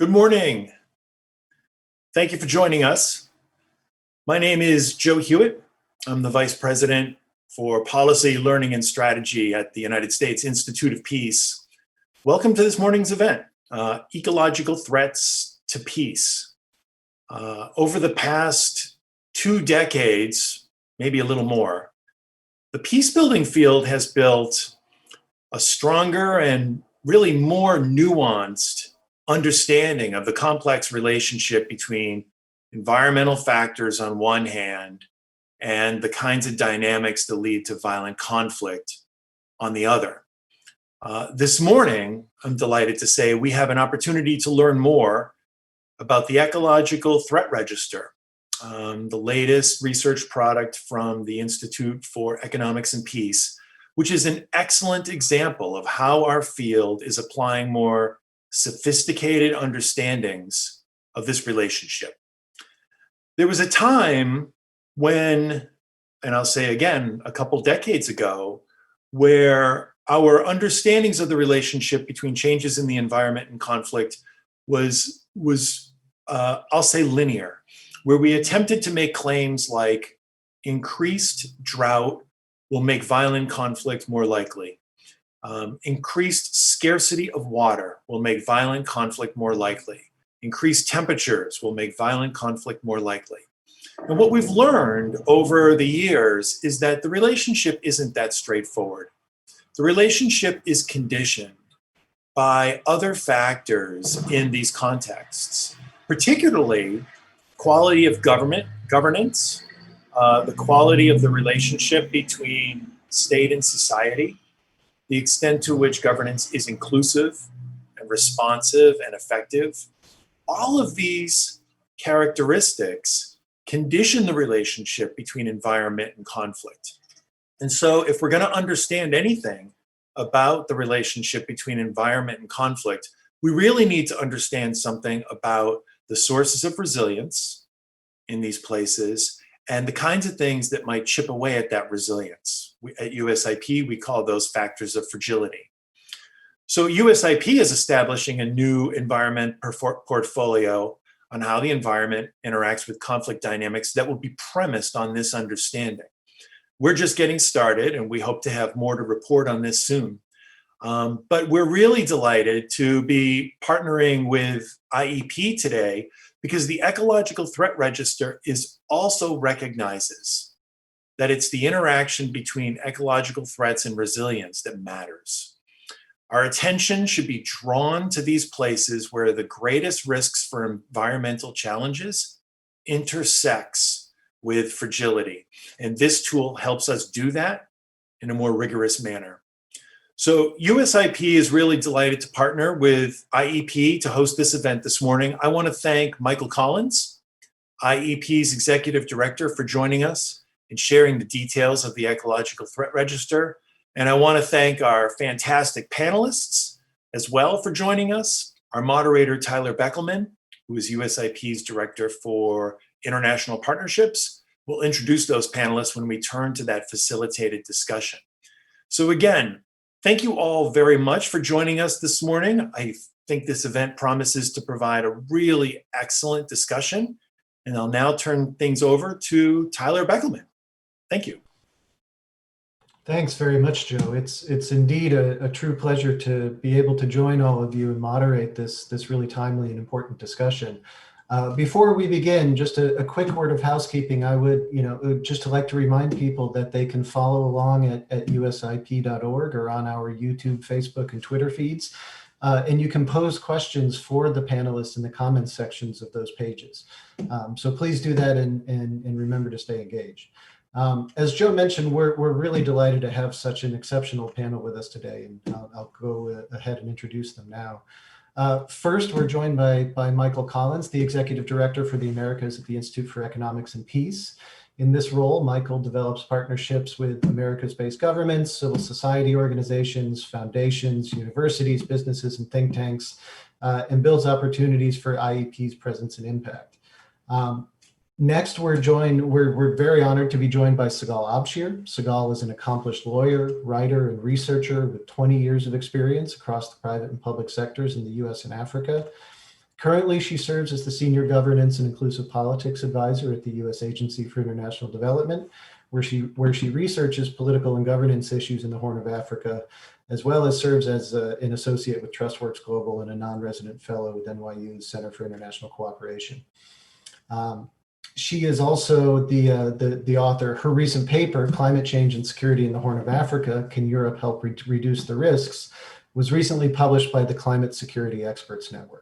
Good morning. Thank you for joining us. My name is Joe Hewitt. I'm the Vice President for Policy, Learning, and Strategy at the United States Institute of Peace. Welcome to this morning's event, Ecological Threats to Peace. Over the past 2 decades, maybe a little more, the peace-building field has built a stronger and really more nuanced understanding of the complex relationship between environmental factors on one hand and the kinds of dynamics that lead to violent conflict on the other. This morning, I'm delighted to say we have an opportunity to learn more about the Ecological Threat Register, the latest research product from the Institute for Economics and Peace, which is an excellent example of how our field is applying more sophisticated understandings of this relationship. There was a time when, and I'll say again, a couple decades ago, where our understandings of the relationship between changes in the environment and conflict was I'll say linear, where we attempted to make claims like increased drought will make violent conflict more likely. Increased scarcity of water will make violent conflict more likely. Increased temperatures will make violent conflict more likely. And what we've learned over the years is that the relationship isn't that straightforward. The relationship is conditioned by other factors in these contexts, particularly quality of governance, the quality of the relationship between state and society, the extent to which governance is inclusive and responsive and effective. All of these characteristics condition the relationship between environment and conflict. And so if we're going to understand anything about the relationship between environment and conflict, we really need to understand something about the sources of resilience in these places and the kinds of things that might chip away at that resilience. At USIP, we call those factors of fragility. So USIP is establishing a new environment portfolio on how the environment interacts with conflict dynamics that will be premised on this understanding. We're just getting started, and we hope to have more to report on this soon. But we're really delighted to be partnering with IEP today because the Ecological Threat Register also recognizes that it's the interaction between ecological threats and resilience that matters. Our attention should be drawn to these places where the greatest risks for environmental challenges intersects with fragility. And this tool helps us do that in a more rigorous manner. So USIP is really delighted to partner with IEP to host this event this morning. I want to thank Michael Collins, IEP's Executive Director, for joining us and sharing the details of the Ecological Threat Register. And I want to thank our fantastic panelists as well for joining us. Our moderator, Tyler Beckelman, who is USIP's Director for International Partnerships, will introduce those panelists when we turn to that facilitated discussion. So again, thank you all very much for joining us this morning. I think this event promises to provide a really excellent discussion. And I'll now turn things over to Tyler Beckelman. Thank you. Thanks very much, Joe. It's indeed a true pleasure to be able to join all of you and moderate this really timely and important discussion. Before we begin, just a quick word of housekeeping. I would just like to remind people that they can follow along at usip.org or on our YouTube, Facebook, and Twitter feeds. And you can pose questions for the panelists in the comments sections of those pages. So please do that and remember to stay engaged. As Joe mentioned, we're really delighted to have such an exceptional panel with us today, and I'll go ahead and introduce them now. First, we're joined by Michael Collins, the Executive Director for the Americas at the Institute for Economics and Peace. In this role, Michael develops partnerships with Americas-based governments, civil society organizations, foundations, universities, businesses, and think tanks, and builds opportunities for IEP's presence and impact. Next, we're very honored to be joined by Sigal Abshir. Sigal is an accomplished lawyer, writer, and researcher with 20 years of experience across the private and public sectors in the US and Africa. Currently, she serves as the Senior Governance and Inclusive Politics Advisor at the U.S. Agency for International Development, where she researches political and governance issues in the Horn of Africa, as well as serves as an associate with TrustWorks Global and a non-resident fellow with NYU's Center for International Cooperation. She is also the author. Her recent paper, Climate Change and Security in the Horn of Africa, Can Europe Help Reduce the Risks?, was recently published by the Climate Security Experts Network.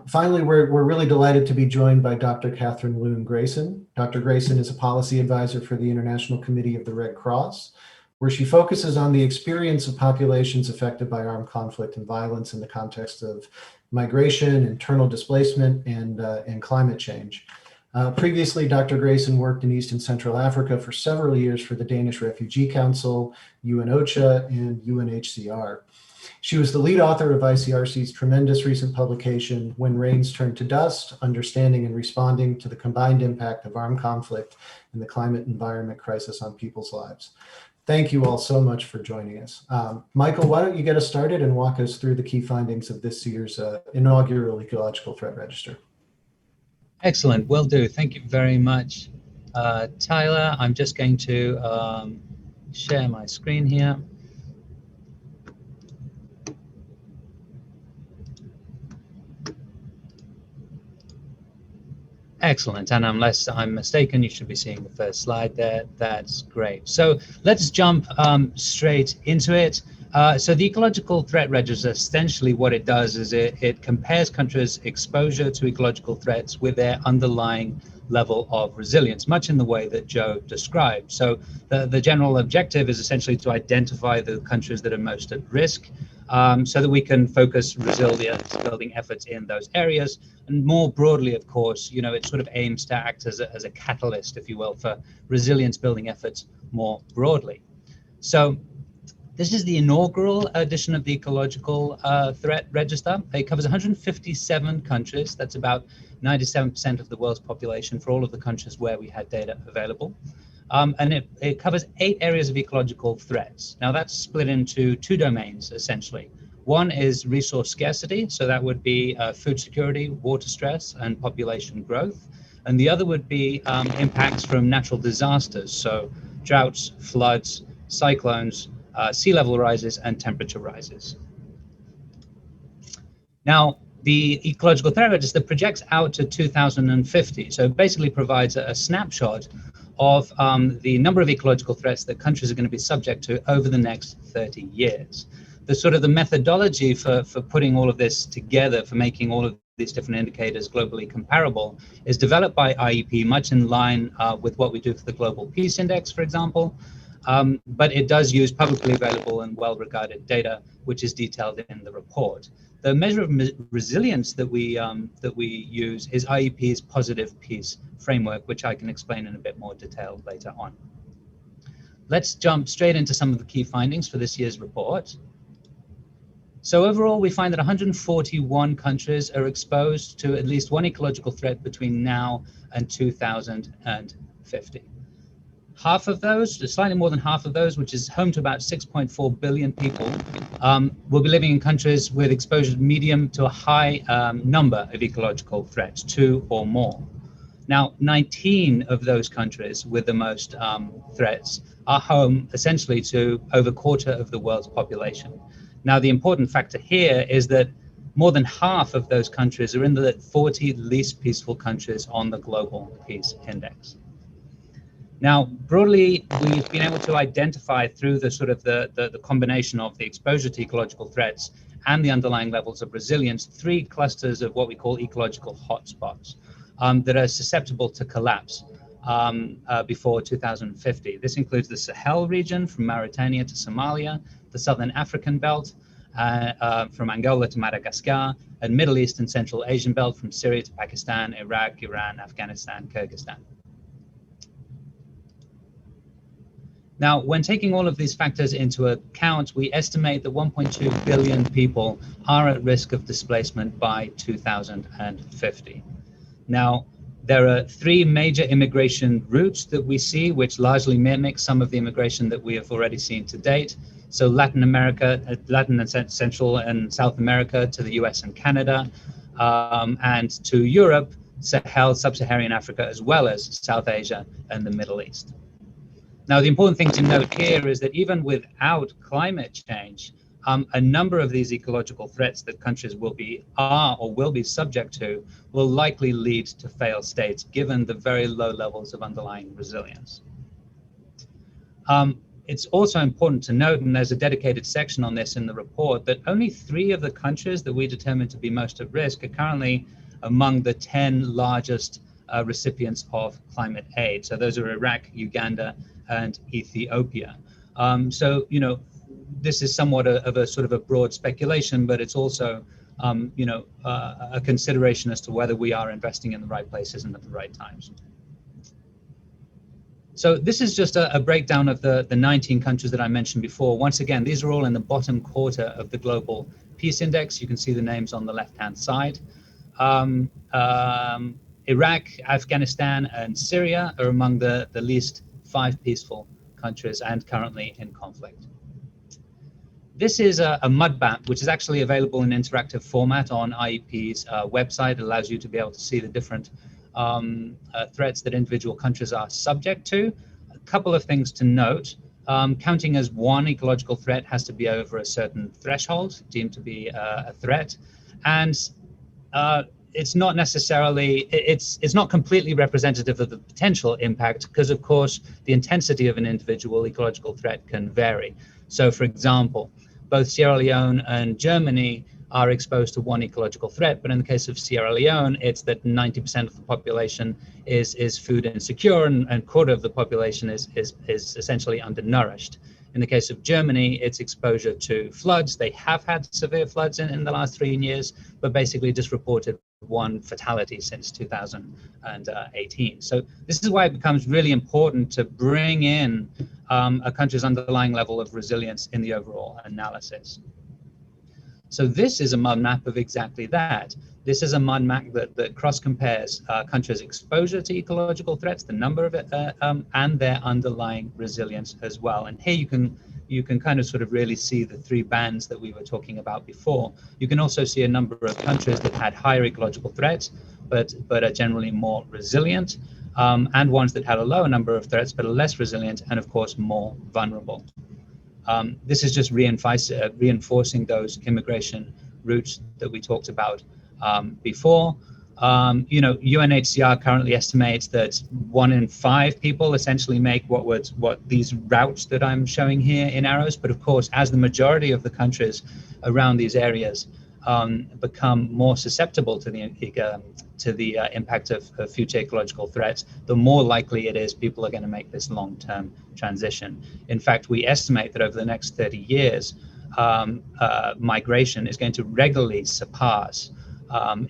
Finally, we're really delighted to be joined by Dr. Catherine Loon Grayson. Dr. Grayson is a policy advisor for the International Committee of the Red Cross, where she focuses on the experience of populations affected by armed conflict and violence in the context of migration, internal displacement, and climate change. Previously, Dr. Grayson worked in East and Central Africa for several years for the Danish Refugee Council, UNOCHA, and UNHCR. She was the lead author of ICRC's tremendous recent publication, When Rains Turn to Dust, Understanding and Responding to the Combined Impact of Armed Conflict and the Climate Environment Crisis on People's Lives. Thank you all so much for joining us. Michael, why don't you get us started and walk us through the key findings of this year's inaugural Ecological Threat Register? Excellent, will do. Thank you very much, Tyler. I'm just going to share my screen here. Excellent, and unless I'm mistaken, you should be seeing the first slide there. That's great. So let's jump straight into it. So the Ecological Threat Register, essentially what it does is it compares countries' exposure to ecological threats with their underlying level of resilience, much in the way that Joe described. So the general objective is essentially to identify the countries that are most at risk, so that we can focus resilience building efforts in those areas. And more broadly, of course, it sort of aims to act as a catalyst, if you will, for resilience building efforts more broadly. So this is the inaugural edition of the Ecological Threat Register. It covers 157 countries. That's about 97% of the world's population for all of the countries where we had data available. And it covers 8 areas of ecological threats. Now that's split into 2 domains, essentially. One is resource scarcity, so that would be food security, water stress, and population growth. And the other would be impacts from natural disasters, so droughts, floods, cyclones, sea level rises, and temperature rises. Now, the Ecological Threat Register projects out to 2050, so it basically provides a snapshot of the number of ecological threats that countries are going to be subject to over the next 30 years. The methodology for putting all of this together, for making all of these different indicators globally comparable, is developed by IEP, much in line with what we do for the Global Peace Index, for example. But it does use publicly available and well-regarded data, which is detailed in the report. The measure of resilience that we use is IEP's positive peace framework, which I can explain in a bit more detail later on. Let's jump straight into some of the key findings for this year's report. So overall, we find that 141 countries are exposed to at least one ecological threat between now and 2050. Half of those, slightly more than half of those, which is home to about 6.4 billion people, will be living in countries with exposure to medium to a high number of ecological threats, 2 or more. Now, 19 of those countries with the most threats are home essentially to over a quarter of the world's population. Now, the important factor here is that more than half of those countries are in the 40 least peaceful countries on the Global Peace Index. Now, broadly, we've been able to identify through the combination of the exposure to ecological threats and the underlying levels of resilience 3 clusters of what we call ecological hotspots that are susceptible to collapse before 2050. This includes the Sahel region from Mauritania to Somalia, the Southern African belt from Angola to Madagascar, and Middle East and Central Asian belt from Syria to Pakistan, Iraq, Iran, Afghanistan, Kyrgyzstan. Now, when taking all of these factors into account, we estimate that 1.2 billion people are at risk of displacement by 2050. Now, there are 3 major immigration routes that we see, which largely mimic some of the immigration that we have already seen to date. So Latin and Central and South America to the US and Canada, and to Europe, Sahel, Sub-Saharan Africa, as well as South Asia and the Middle East. Now, the important thing to note here is that even without climate change, a number of these ecological threats that countries will be subject to will likely lead to failed states, given the very low levels of underlying resilience. It's also important to note, and there's a dedicated section on this in the report, that only 3 of the countries that we determined to be most at risk are currently among the 10 largest recipients of climate aid. So those are Iraq, Uganda, and Ethiopia. So, you know, this is somewhat of a sort of a broad speculation, but it's also, you know, a consideration as to whether we are investing in the right places and at the right times. So this is just a breakdown of the 19 countries that I mentioned before. Once again, these are all in the bottom quarter of the Global Peace Index. You can see the names on the left-hand side. Iraq, Afghanistan, and Syria are among the least 5 peaceful countries and currently in conflict. This is a mud map, which is actually available in interactive format on IEP's website. It allows you to be able to see the different threats that individual countries are subject to. A couple of things to note. Counting as one ecological threat has to be over a certain threshold deemed to be a threat. And it's not necessarily, it's not completely representative of the potential impact, because of course the intensity of an individual ecological threat can vary. So for example, both Sierra Leone and Germany are exposed to one ecological threat, but in the case of Sierra Leone, it's that 90% of the population is food insecure, and a quarter of the population is essentially undernourished. In the case of Germany, it's exposure to floods. They have had severe floods in the last 3 years, but basically just reported 1 fatality since 2018. So this is why it becomes really important to bring in a country's underlying level of resilience in the overall analysis. So this is a mud map of exactly that. This is a mud map that cross-compares countries' exposure to ecological threats, the number of it, and their underlying resilience as well. And here you can kind of sort of really see the 3 bands that we were talking about before. You can also see a number of countries that had higher ecological threats, but are generally more resilient, and ones that had a lower number of threats, but are less resilient, and of course more vulnerable. This is just reinforcing those immigration routes that we talked about before. You know, UNHCR currently estimates that 1 in 5 people essentially make what these routes that I'm showing here in arrows. But of course, as the majority of the countries around these areas become more susceptible to the impact of future ecological threats, the more likely it is people are going to make this long-term transition. In fact, we estimate that over the next 30 years, migration is going to regularly surpass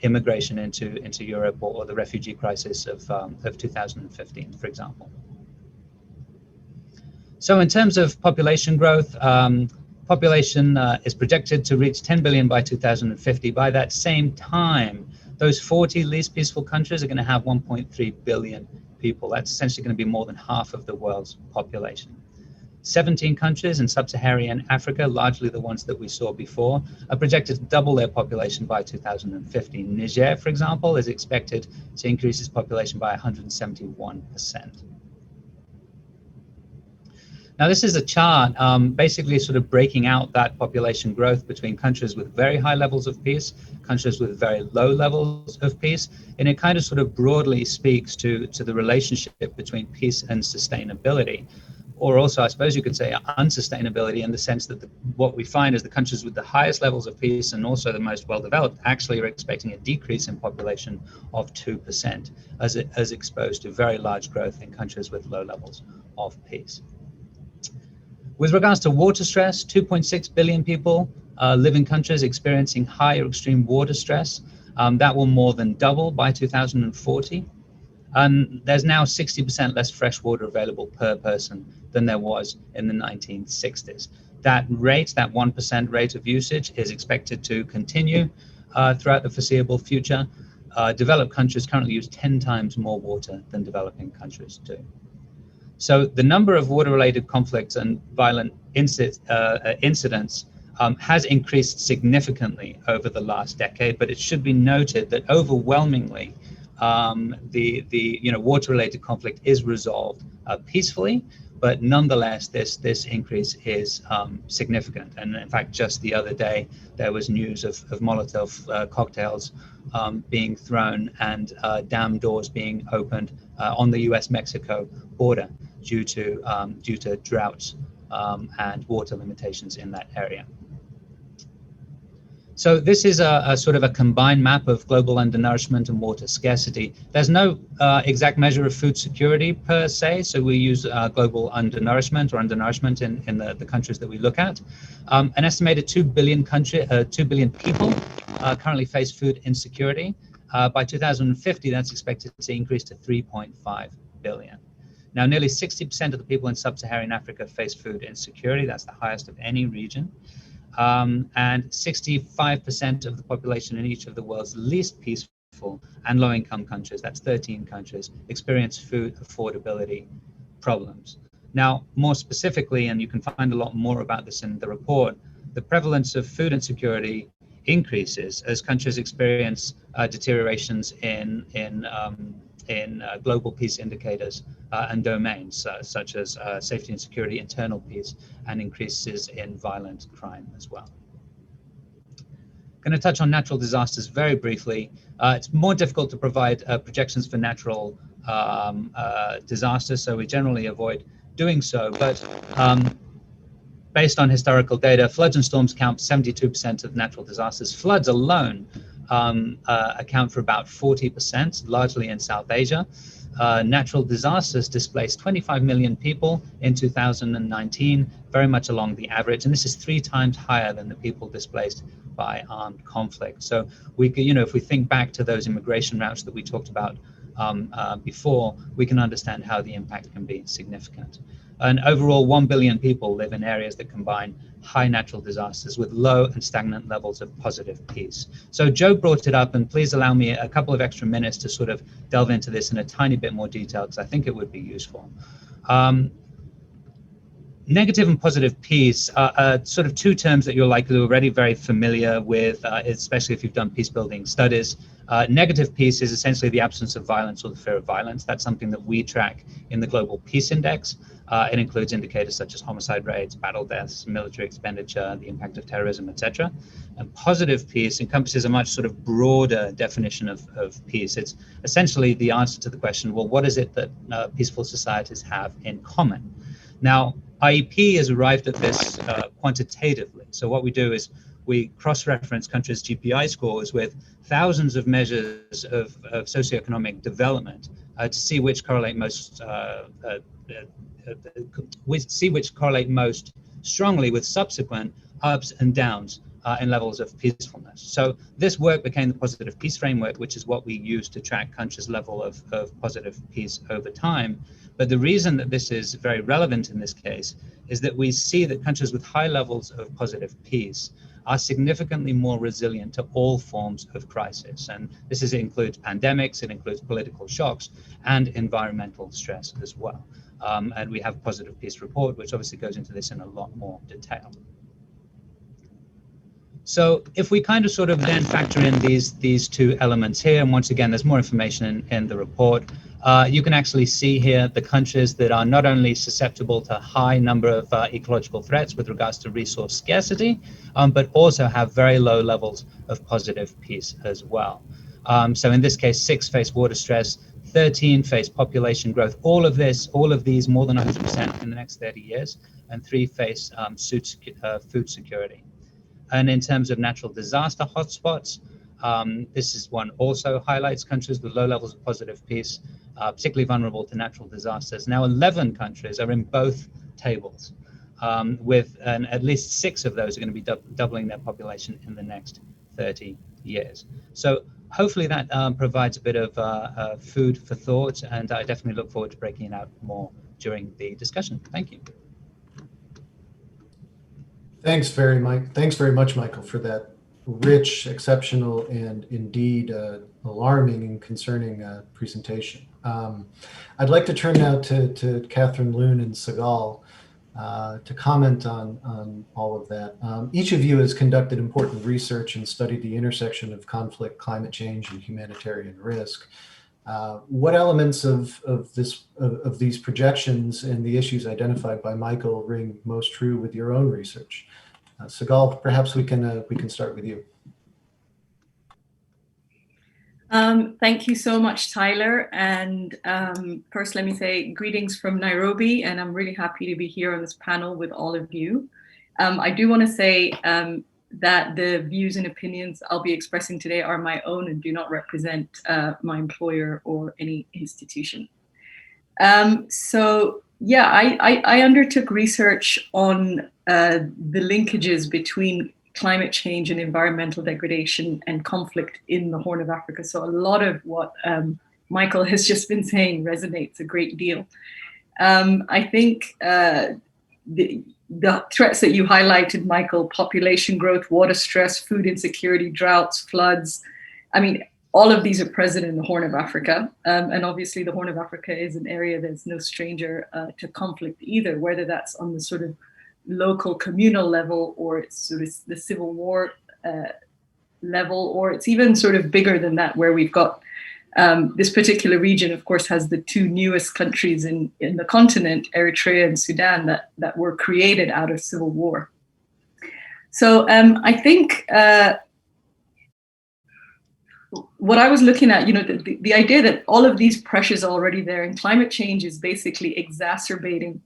immigration into Europe, or the refugee crisis of 2015, for example. So in terms of population growth, population is projected to reach 10 billion by 2050. By that same time, those 40 least peaceful countries are going to have 1.3 billion people. That's essentially going to be more than half of the world's population. 17 countries in sub-Saharan Africa, largely the ones that we saw before, are projected to double their population by 2050. Niger, for example, is expected to increase its population by 171%. Now, this is a chart basically sort of breaking out that population growth between countries with very high levels of peace, countries with very low levels of peace, and it kind of sort of broadly speaks to the relationship between peace and sustainability. Or also, I suppose you could say, unsustainability, in the sense that what we find is the countries with the highest levels of peace and also the most well-developed actually are expecting a decrease in population of 2% as exposed to very large growth in countries with low levels of peace. With regards to water stress, 2.6 billion people live in countries experiencing high or extreme water stress. That will more than double by 2040. And there's now 60% less fresh water available per person than there was in the 1960s. That rate, that 1% rate of usage, is expected to continue throughout the foreseeable future. Developed countries currently use 10 times more water than developing countries do. So the number of water-related conflicts and violent incidents has increased significantly over the last decade, but it should be noted that overwhelmingly the water-related conflict is resolved peacefully, but nonetheless this increase is significant. And in fact, just the other day there was news of Molotov cocktails being thrown and dam doors being opened on the U.S.-Mexico border due to droughts and water limitations in that area. So this is a sort of a combined map of global undernourishment and water scarcity. There's no exact measure of food security per se, so we use global undernourishment in the countries that we look at. An estimated 2 billion people currently face food insecurity. By 2050, that's expected to increase to 3.5 billion. Now, nearly 60% of the people in sub-Saharan Africa face food insecurity. That's the highest of any region. And 65% of the population in each of the world's least peaceful and low-income countries, that's 13 countries, experience food affordability problems. Now, more specifically, and you can find a lot more about this in the report, the prevalence of food insecurity increases as countries experience deteriorations in global peace indicators and domains such as safety and security, internal peace, and increases in violent crime as well. I'm going to touch on natural disasters very briefly. It's more difficult to provide projections for natural disasters, so we generally avoid doing so. But based on historical data, floods and storms account for 72% of natural disasters. Floods alone account for about 40%, largely in South Asia. Natural disasters displaced 25 million people in 2019, very much along the average, and this is 3 times higher than the people displaced by armed conflict. So we can, if we think back to those immigration routes that we talked about before, we can understand how the impact can be significant. And overall, 1 billion people live in areas that combine high natural disasters with low and stagnant levels of positive peace. So Joe brought it up, and please allow me a couple of extra minutes to sort of delve into this in a tiny bit more detail, because I think it would be useful. Negative and positive peace are sort of 2 terms that you're likely already very familiar with, especially if you've done peace building studies. Negative peace is essentially the absence of violence or the fear of violence. That's something that we track in the Global Peace Index. It includes indicators such as homicide rates, battle deaths, military expenditure, the impact of terrorism, etc. And positive peace encompasses a much sort of broader definition of peace. It's essentially the answer to the question, well, what is it that peaceful societies have in common? Now, IEP has arrived at this quantitatively. So what we do is we cross-reference countries' GPI scores with thousands of measures of socioeconomic development to see which correlate most strongly with subsequent ups and downs in levels of peacefulness. So this work became the positive peace framework, which is what we use to track countries' level of positive peace over time. But the reason that this is very relevant in this case is that we see that countries with high levels of positive peace are significantly more resilient to all forms of crisis. And this includes pandemics, it includes political shocks, and environmental stress as well. And we have a positive peace report, which obviously goes into this in a lot more detail. So if we kind of sort of then factor in these 2 elements here, and once again, there's more information in the report, you can actually see here the countries that are not only susceptible to a high number of ecological threats with regards to resource scarcity, but also have very low levels of positive peace as well. So in this case, 6 face water stress, 13 face population growth, all of these more than 100% in the next 30 years, and 3 face food security. And in terms of natural disaster hotspots, this is one also highlights countries with low levels of positive peace, particularly vulnerable to natural disasters. Now, 11 countries are in both tables, with at least 6 of those are going to be doubling their population in the next 30 years. So hopefully that provides a bit of food for thought, and I definitely look forward to breaking it out more during the discussion. Thank you. Thanks very much, Michael, for that rich, exceptional, and indeed alarming and concerning presentation. I'd like to turn now to Catherine Loon and Segal. to comment on all of that. Each of you has conducted important research and studied the intersection of conflict, climate change, and humanitarian risk. What elements of these projections and the issues identified by Michael ring most true with your own research? Sigal, perhaps we can start with you. Thank you so much, Tyler. And first, let me say greetings from Nairobi, and I'm really happy to be here on this panel with all of you. I do want to say that the views and opinions I'll be expressing today are my own and do not represent my employer or any institution. So yeah, I undertook research on the linkages between climate change and environmental degradation and conflict in the Horn of Africa. So a lot of what Michael has just been saying resonates a great deal. I think the threats that you highlighted, Michael, population growth, water stress, food insecurity, droughts, floods, I mean, all of these are present in the Horn of Africa. And obviously the Horn of Africa is an area that's no stranger to conflict either, whether that's on the sort of local communal level, or it's sort of the civil war level, or it's even sort of bigger than that, where we've got this particular region, of course, has the two newest countries in the continent, Eritrea and Sudan, that were created out of civil war. So I think what I was looking at, you know, the idea that all of these pressures are already there, and climate change is basically exacerbating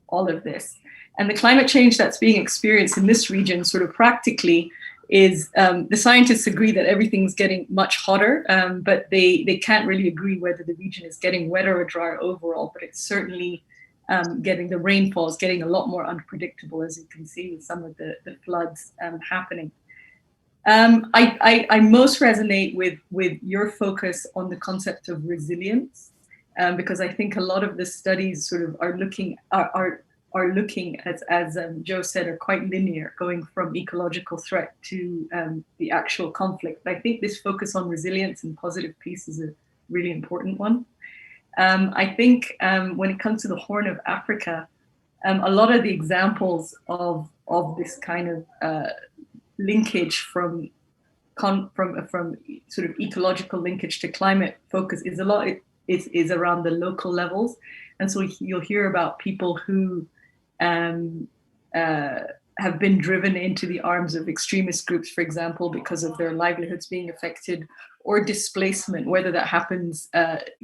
all of this. And the climate change that's being experienced in this region sort of practically is, the scientists agree that everything's getting much hotter, but they can't really agree whether the region is getting wetter or drier overall, but it's certainly the rainfall is getting a lot more unpredictable, as you can see with some of the floods happening. I most resonate with your focus on the concept of resilience, because I think a lot of the studies sort of are looking, as Joe said, are quite linear, going from ecological threat to the actual conflict. But I think this focus on resilience and positive peace is a really important one. I think when it comes to the Horn of Africa, a lot of the examples of this kind of linkage from sort of ecological linkage to climate focus is is around the local levels. And so you'll hear about people who have been driven into the arms of extremist groups, for example, because of their livelihoods being affected, or displacement, whether that happens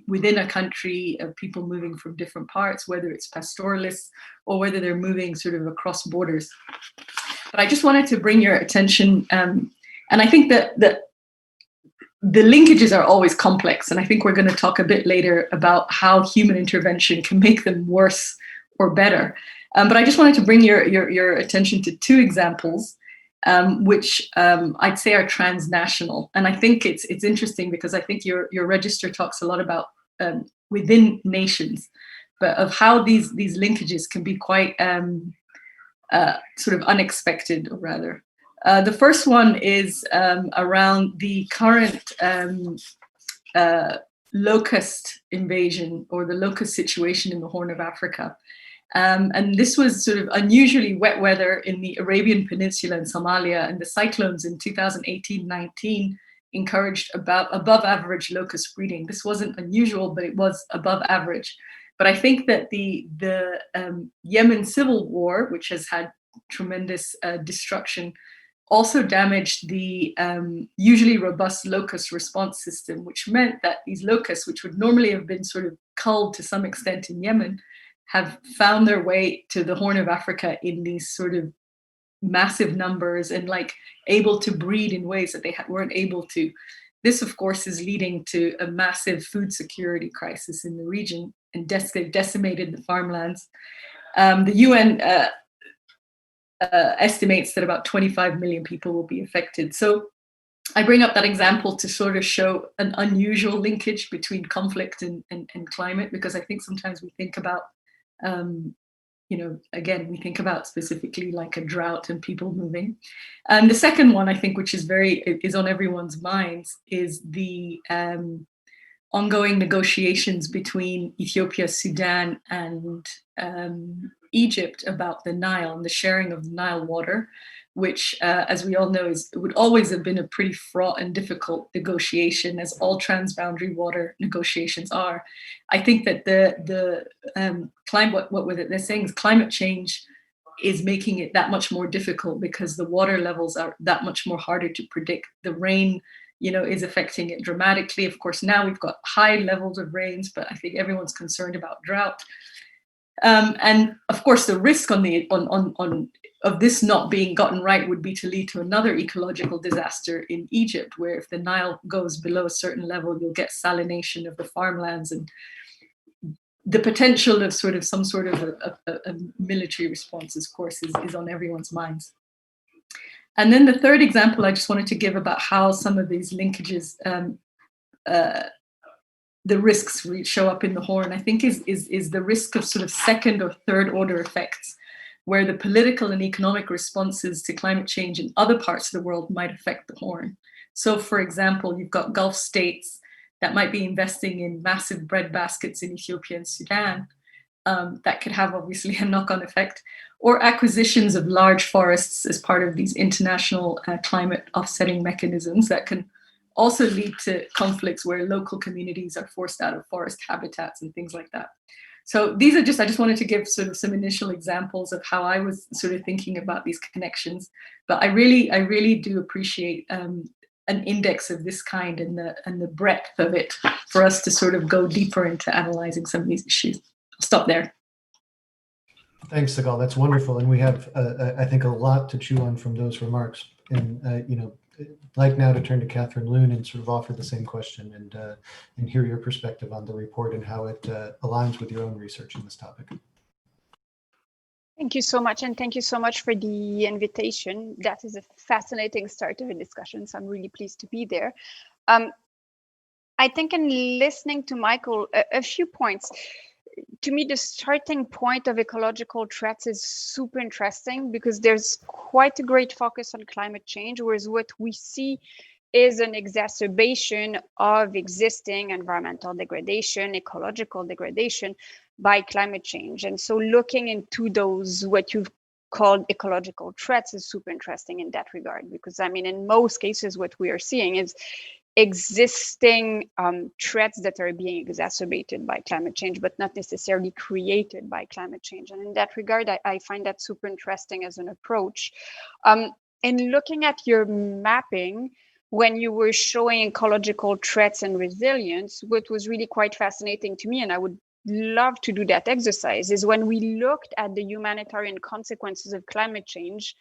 within a country of people moving from different parts, whether it's pastoralists or whether they're moving sort of across borders. But I just wanted to bring your attention, and I think that the linkages are always complex, and I think we're going to talk a bit later about how human intervention can make them worse or better. But I just wanted to bring your attention to two examples, which I'd say are transnational. And I think it's interesting because I think your register talks a lot about within nations, but of how these linkages can be quite sort of unexpected, or rather. The first one is around the current locust invasion, or the locust situation in the Horn of Africa. And this was sort of unusually wet weather in the Arabian Peninsula and Somalia, and the cyclones in 2018-19 encouraged above average locust breeding. This wasn't unusual, but it was above average. But I think that the Yemen civil war, which has had tremendous destruction, also damaged the usually robust locust response system, which meant that these locusts, which would normally have been sort of culled to some extent in Yemen, have found their way to the Horn of Africa in these sort of massive numbers, and like able to breed in ways that they weren't able to. This, of course, is leading to a massive food security crisis in the region, and they've decimated the farmlands. The UN estimates that about 25 million people will be affected. So I bring up that example to sort of show an unusual linkage between conflict and climate, because I think sometimes we think about, again, we think about specifically like a drought and people moving. And the second one, I think, which is on everyone's minds, is the ongoing negotiations between Ethiopia, Sudan, and Egypt about the Nile and the sharing of the Nile water, which, as we all know, would always have been a pretty fraught and difficult negotiation, as all transboundary water negotiations are. I think that the climate, what they're saying is climate change is making it that much more difficult because the water levels are that much more harder to predict. The rain, is affecting it dramatically. Of course, now we've got high levels of rains, but I think everyone's concerned about drought. And of course, the risk of this not being gotten right would be to lead to another ecological disaster in Egypt, where if the Nile goes below a certain level, you'll get salination of the farmlands, and the potential of some sort of a military response, of course, is on everyone's minds. And then the third example I just wanted to give about how some of these linkages, the risks show up in the Horn, I think is the risk of sort of second or third order effects, where the political and economic responses to climate change in other parts of the world might affect the Horn. So for example, you've got Gulf states that might be investing in massive bread baskets in Ethiopia and Sudan. That could have obviously a knock-on effect, or acquisitions of large forests as part of these international climate offsetting mechanisms that can also lead to conflicts where local communities are forced out of forest habitats and things like that. So these are I just wanted to give sort of some initial examples of how I was sort of thinking about these connections. But I really do appreciate an index of this kind and the breadth of it for us to sort of go deeper into analyzing some of these issues. I'll stop there. Thanks, Sigal. That's wonderful. And we have, I think, a lot to chew on from those remarks. And, I'd like now to turn to Catherine Loon and sort of offer the same question and hear your perspective on the report and how it aligns with your own research in this topic. Thank you so much. And thank you so much for the invitation. That is a fascinating start of a discussion. So I'm really pleased to be there. I think in listening to Michael, a few points. To me, the starting point of ecological threats is super interesting because there's quite a great focus on climate change, whereas what we see is an exacerbation of existing environmental degradation, ecological degradation by climate change. And so looking into those, what you've called ecological threats, is super interesting in that regard, because I mean, in most cases, what we are seeing is existing threats that are being exacerbated by climate change, but not necessarily created by climate change. And in that regard, I find that super interesting as an approach. In looking at your mapping, when you were showing ecological threats and resilience, what was really quite fascinating to me, and I would love to do that exercise, is when we looked at the humanitarian consequences of climate change,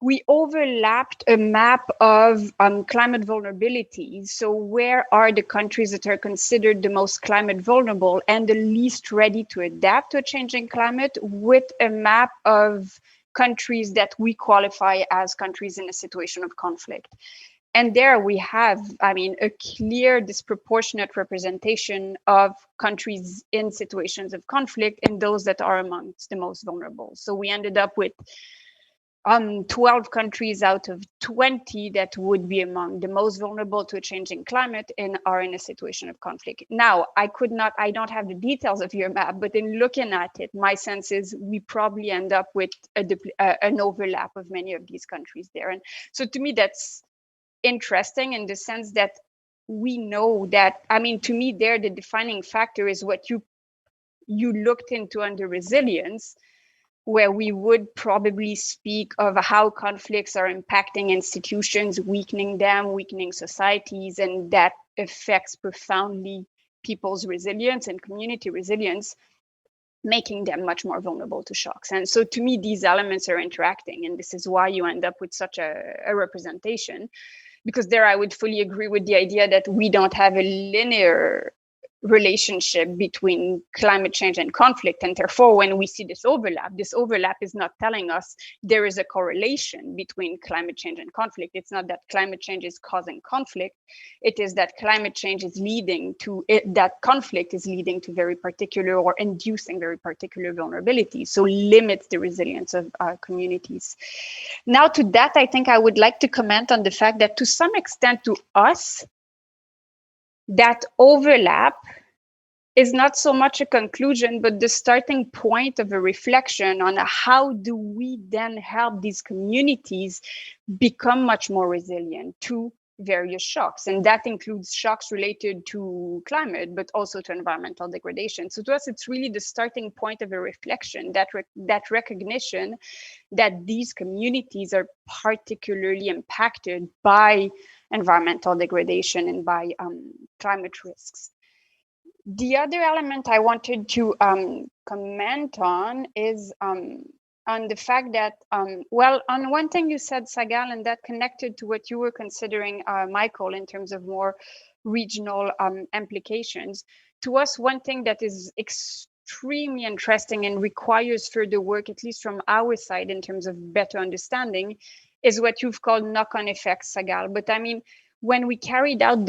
we overlapped a map of climate vulnerabilities. So where are the countries that are considered the most climate vulnerable and the least ready to adapt to a changing climate, with a map of countries that we qualify as countries in a situation of conflict. And there we have, I mean, a clear disproportionate representation of countries in situations of conflict and those that are amongst the most vulnerable. So we ended up with 12 countries out of 20 that would be among the most vulnerable to a changing climate and are in a situation of conflict. Now, I don't have the details of your map, but in looking at it, my sense is we probably end up with an overlap of many of these countries there. And so to me, that's interesting in the sense that we know that, I mean, to me there, the defining factor is what you looked into under resilience, where we would probably speak of how conflicts are impacting institutions, weakening them, weakening societies, and that affects profoundly people's resilience and community resilience, making them much more vulnerable to shocks. And so to me, these elements are interacting, and this is why you end up with such a representation, because there I would fully agree with the idea that we don't have a linear relationship between climate change and conflict, and therefore when we see this overlap is not telling us there is a correlation between climate change and conflict. It's not that climate change is causing conflict, it is that climate change is leading to it, that conflict is leading to very particular or inducing very particular vulnerabilities, so limits the resilience of our communities. Now to that, I think I would like to comment on the fact that to some extent to us, that overlap is not so much a conclusion, but the starting point of a reflection on how do we then help these communities become much more resilient to various shocks. And that includes shocks related to climate, but also to environmental degradation. So to us, it's really the starting point of a reflection, that recognition that these communities are particularly impacted by environmental degradation and by climate risks. The other element I wanted to comment on is on the fact that, well, on one thing you said, Sagal, and that connected to what you were considering, Michael, in terms of more regional implications. To us, one thing that is extremely interesting and requires further work, at least from our side, in terms of better understanding, is what you've called knock-on effects, Sagal. But I mean, when we carried out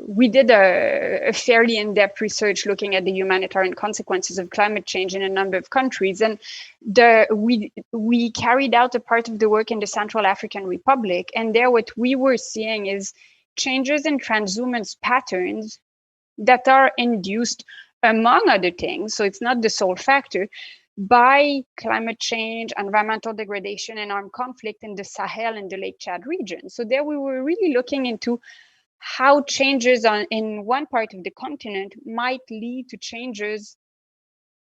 we did a fairly in-depth research looking at the humanitarian consequences of climate change in a number of countries. And we carried out a part of the work in the Central African Republic. And there what we were seeing is changes in transhumance patterns that are induced, among other things, so it's not the sole factor, by climate change, environmental degradation, and armed conflict in the Sahel and the Lake Chad region. So there we were really looking into how changes in one part of the continent might lead to changes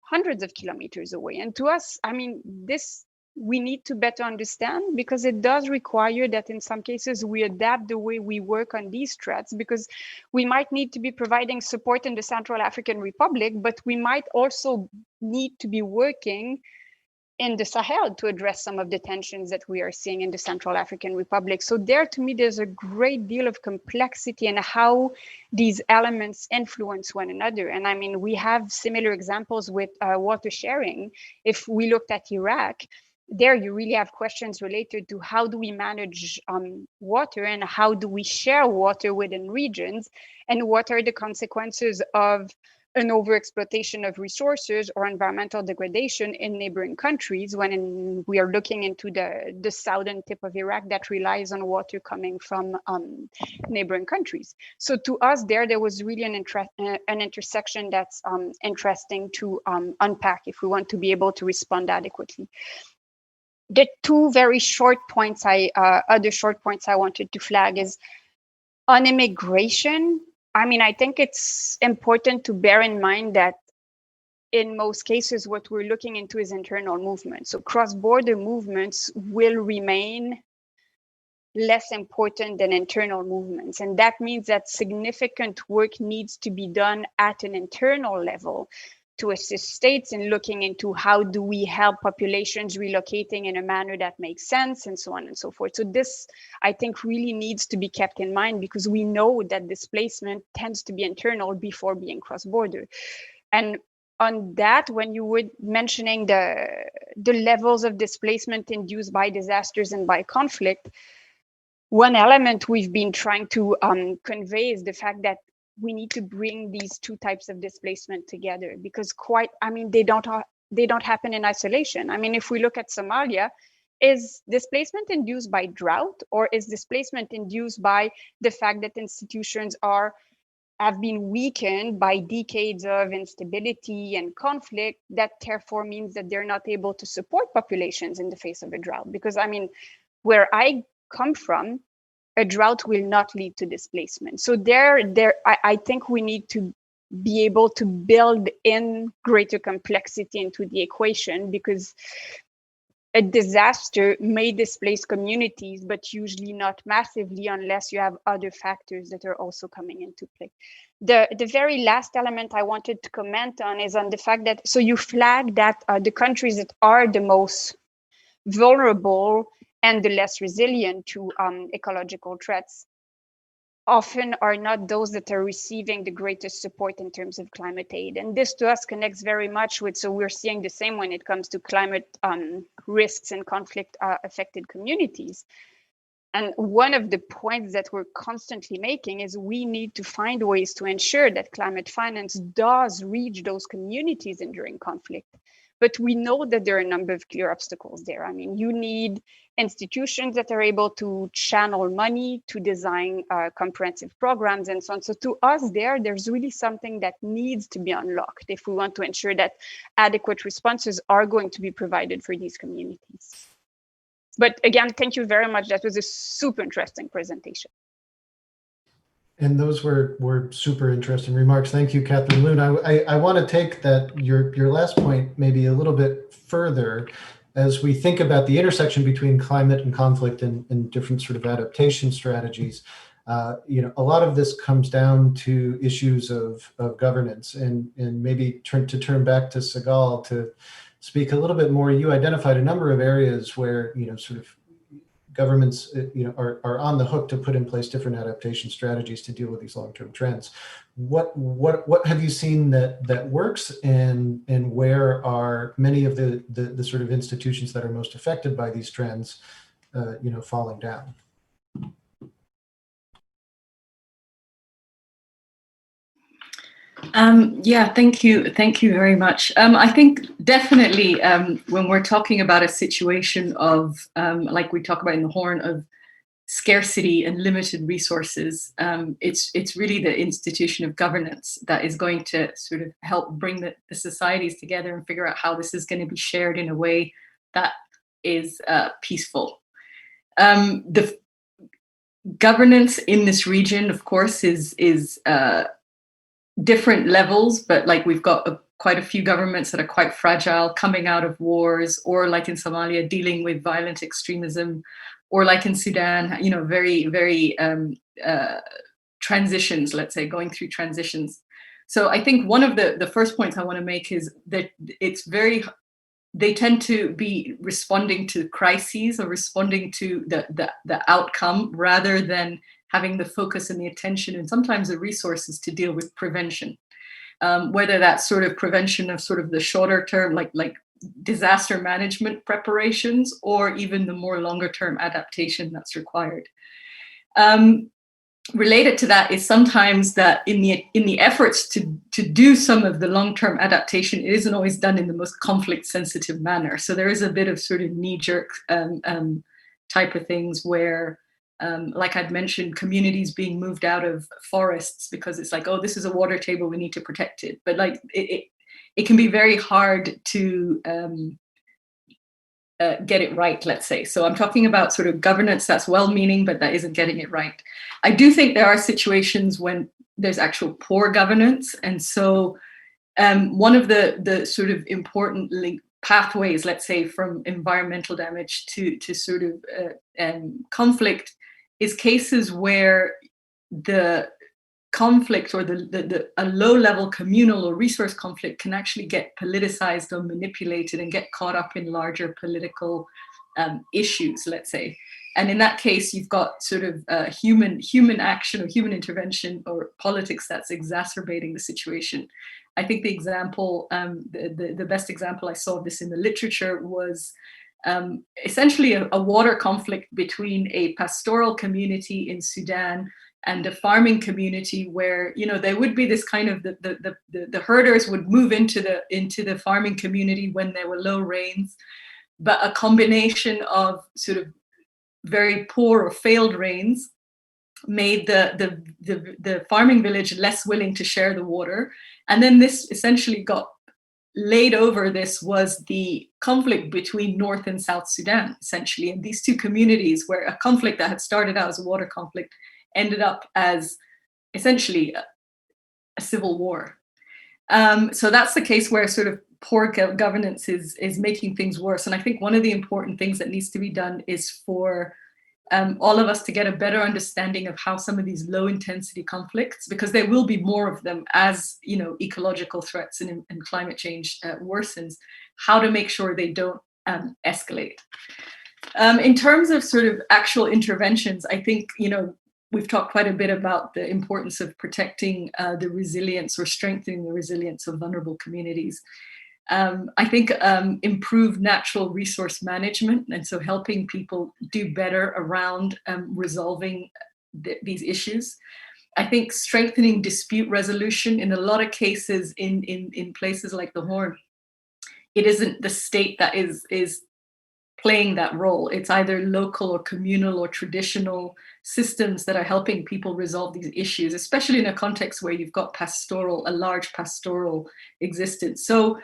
hundreds of kilometers away. And to us, I mean, this we need to better understand, because it does require that in some cases we adapt the way we work on these threats, because we might need to be providing support in the Central African Republic, but we might also need to be working in the Sahel to address some of the tensions that we are seeing in the Central African Republic. So there, to me, there's a great deal of complexity in how these elements influence one another. And I mean, we have similar examples with water sharing. If we looked at Iraq, there you really have questions related to how do we manage water, and how do we share water within regions, and what are the consequences of an overexploitation of resources or environmental degradation in neighboring countries when we are looking into the southern tip of Iraq that relies on water coming from neighboring countries. So to us there was really an intersection that's interesting to unpack if we want to be able to respond adequately. The two very short points other short points I wanted to flag is on immigration. I mean, I think it's important to bear in mind that in most cases, what we're looking into is internal movement. So cross-border movements will remain less important than internal movements. And that means that significant work needs to be done at an internal level to assist states in looking into how do we help populations relocating in a manner that makes sense, and so on and so forth. So this, I think, really needs to be kept in mind, because we know that displacement tends to be internal before being cross-border. And on that, when you were mentioning the levels of displacement induced by disasters and by conflict, one element we've been trying to convey is the fact that we need to bring these two types of displacement together, because they don't happen in isolation. I mean, if we look at Somalia, is displacement induced by drought, or is displacement induced by the fact that institutions have been weakened by decades of instability and conflict, that therefore means that they're not able to support populations in the face of a drought? Because I mean, where I come from, a drought will not lead to displacement. So I think we need to be able to build in greater complexity into the equation, because a disaster may displace communities, but usually not massively unless you have other factors that are also coming into play. The very last element I wanted to comment on is on the fact that, so you flagged that the countries that are the most vulnerable and the less resilient to ecological threats often are not those that are receiving the greatest support in terms of climate aid. And this to us connects very much with, so we're seeing the same when it comes to climate risks and conflict affected communities. And one of the points that we're constantly making is we need to find ways to ensure that climate finance does reach those communities enduring conflict. But we know that there are a number of clear obstacles there. I mean, you need institutions that are able to channel money to design comprehensive programs and so on. So to us there's really something that needs to be unlocked if we want to ensure that adequate responses are going to be provided for these communities. But again, thank you very much. That was a super interesting presentation. And those were super interesting remarks. Thank you, Catherine Loon. I want to take that your last point maybe a little bit further as we think about the intersection between climate and conflict and different sort of adaptation strategies. You know, a lot of this comes down to issues of governance, and maybe turn back to Sigal to speak a little bit more. You identified a number of areas where, you know, sort of governments, you know, are on the hook to put in place different adaptation strategies to deal with these long-term trends. What have you seen that works, and where are many of the sort of institutions that are most affected by these trends, you know, falling down? Yeah, thank you very much. I think definitely when we're talking about a situation of, like we talk about in the Horn, of scarcity and limited resources, it's really the institution of governance that is going to sort of help bring the societies together and figure out how this is going to be shared in a way that is peaceful. The governance in this region, of course, is different levels, but like we've got quite a few governments that are quite fragile, coming out of wars, or like in Somalia, dealing with violent extremism, or like in Sudan, you know, very, very transitions, let's say, going through transitions. So I think one of the first points I want to make is that they tend to be responding to crises or responding to the outcome rather than having the focus and the attention and sometimes the resources to deal with prevention. Whether that's sort of prevention of sort of the shorter term, like disaster management preparations, or even the more longer term adaptation that's required. Related to that is sometimes that in the efforts to do some of the long-term adaptation, it isn't always done in the most conflict-sensitive manner. So there is a bit of sort of knee-jerk type of things where, like I'd mentioned, communities being moved out of forests because it's like, oh, this is a water table, we need to protect it. But like it can be very hard to get it right, let's say. So I'm talking about sort of governance that's well-meaning, but that isn't getting it right. I do think there are situations when there's actual poor governance. And so one of the sort of important pathways, let's say, from environmental damage to sort of conflict is cases where the conflict or a low-level communal or resource conflict can actually get politicized or manipulated and get caught up in larger political issues, let's say. And in that case, you've got sort of human action or human intervention or politics that's exacerbating the situation. I think the example, the best example I saw of this in the literature was essentially a water conflict between a pastoral community in Sudan and a farming community, where, you know, there would be this kind of the herders would move into the farming community when there were low rains, but a combination of sort of very poor or failed rains made the farming village less willing to share the water. And then this essentially got laid over this was the conflict between North and South Sudan, essentially. And these two communities, where a conflict that had started out as a water conflict ended up as essentially a civil war. So that's the case where sort of poor governance is making things worse. And I think one of the important things that needs to be done is for all of us to get a better understanding of how some of these low intensity conflicts, because there will be more of them as, you know, ecological threats and climate change worsens, how to make sure they don't escalate. In terms of sort of actual interventions, I think, you know, we've talked quite a bit about the importance of protecting the resilience or strengthening the resilience of vulnerable communities. I think improved natural resource management, and so helping people do better around resolving these issues. I think strengthening dispute resolution in a lot of cases in places like the Horn. it isn't the state that is playing that role. It's either local or communal or traditional systems that are helping people resolve these issues, especially in a context where you've got a large pastoral existence. So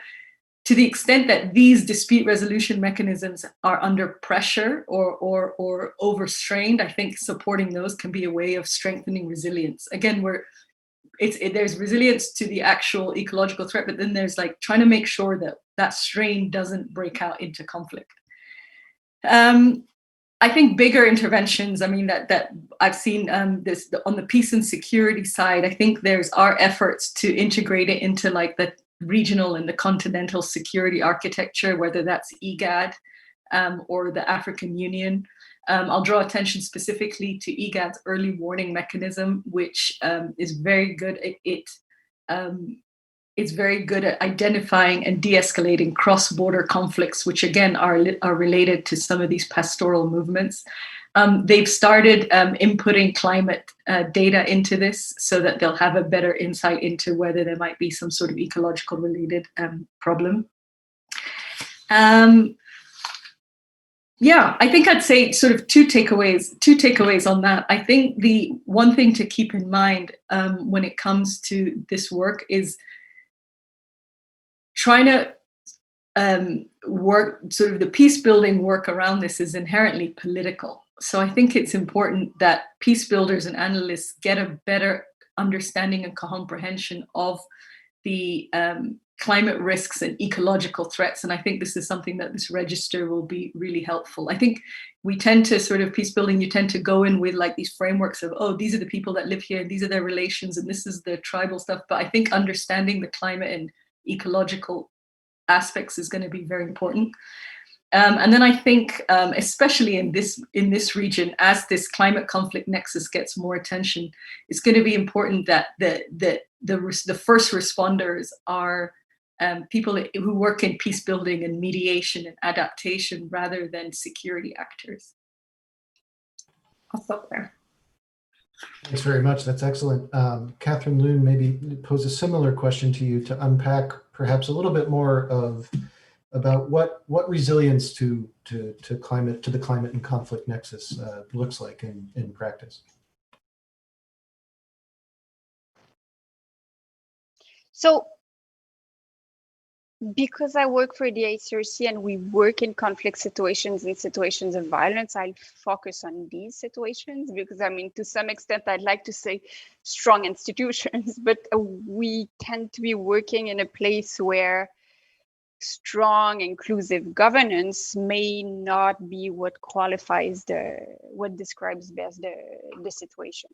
to the extent that these dispute resolution mechanisms are under pressure or overstrained, I think supporting those can be a way of strengthening resilience. Again, there's resilience to the actual ecological threat, but then there's like trying to make sure that that strain doesn't break out into conflict. I think bigger interventions, I mean, that I've seen this on the peace and security side, I think our efforts to integrate it into like the regional and the continental security architecture, whether that's IGAD or the African Union. I'll draw attention specifically to IGAD's early warning mechanism, which is very good at it's very good at identifying and de-escalating cross-border conflicts, which again are related to some of these pastoral movements. They've started inputting climate data into this so that they'll have a better insight into whether there might be some sort of ecological related problem. Yeah, I think I'd say sort of two takeaways on that. I think the one thing to keep in mind when it comes to this work is trying to work, sort of the peace building work around this is inherently political. So I think it's important that peace builders and analysts get a better understanding and comprehension of the climate risks and ecological threats. And I think this is something that this register will be really helpful. I think we tend to sort of peace building, you tend to go in with like these frameworks of, oh, these are the people that live here, and these are their relations, and this is the tribal stuff. But I think understanding the climate and ecological aspects is going to be very important. And then I think, especially in this region, as this climate conflict nexus gets more attention, it's going to be important that the first responders are people who work in peace building and mediation and adaptation rather than security actors. I'll stop there. Thanks very much. That's excellent. Catherine Loon, maybe pose a similar question to you to unpack perhaps a little bit more about what resilience to the climate and conflict nexus looks like in practice. So, because I work for the ICRC and we work in conflict situations and situations of violence, I'll focus on these situations because, I mean, to some extent, I'd like to say strong institutions, but we tend to be working in a place where strong, inclusive governance may not be what qualifies what describes best the situation.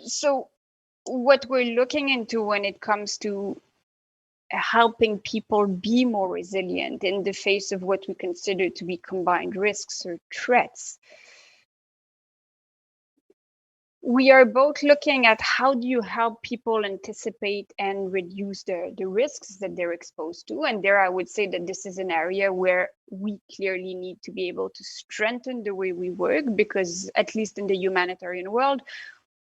So what we're looking into when it comes to helping people be more resilient in the face of what we consider to be combined risks or threats, we are both looking at how do you help people anticipate and reduce the risks that they're exposed to. And there I would say that this is an area where we clearly need to be able to strengthen the way we work, because at least in the humanitarian world,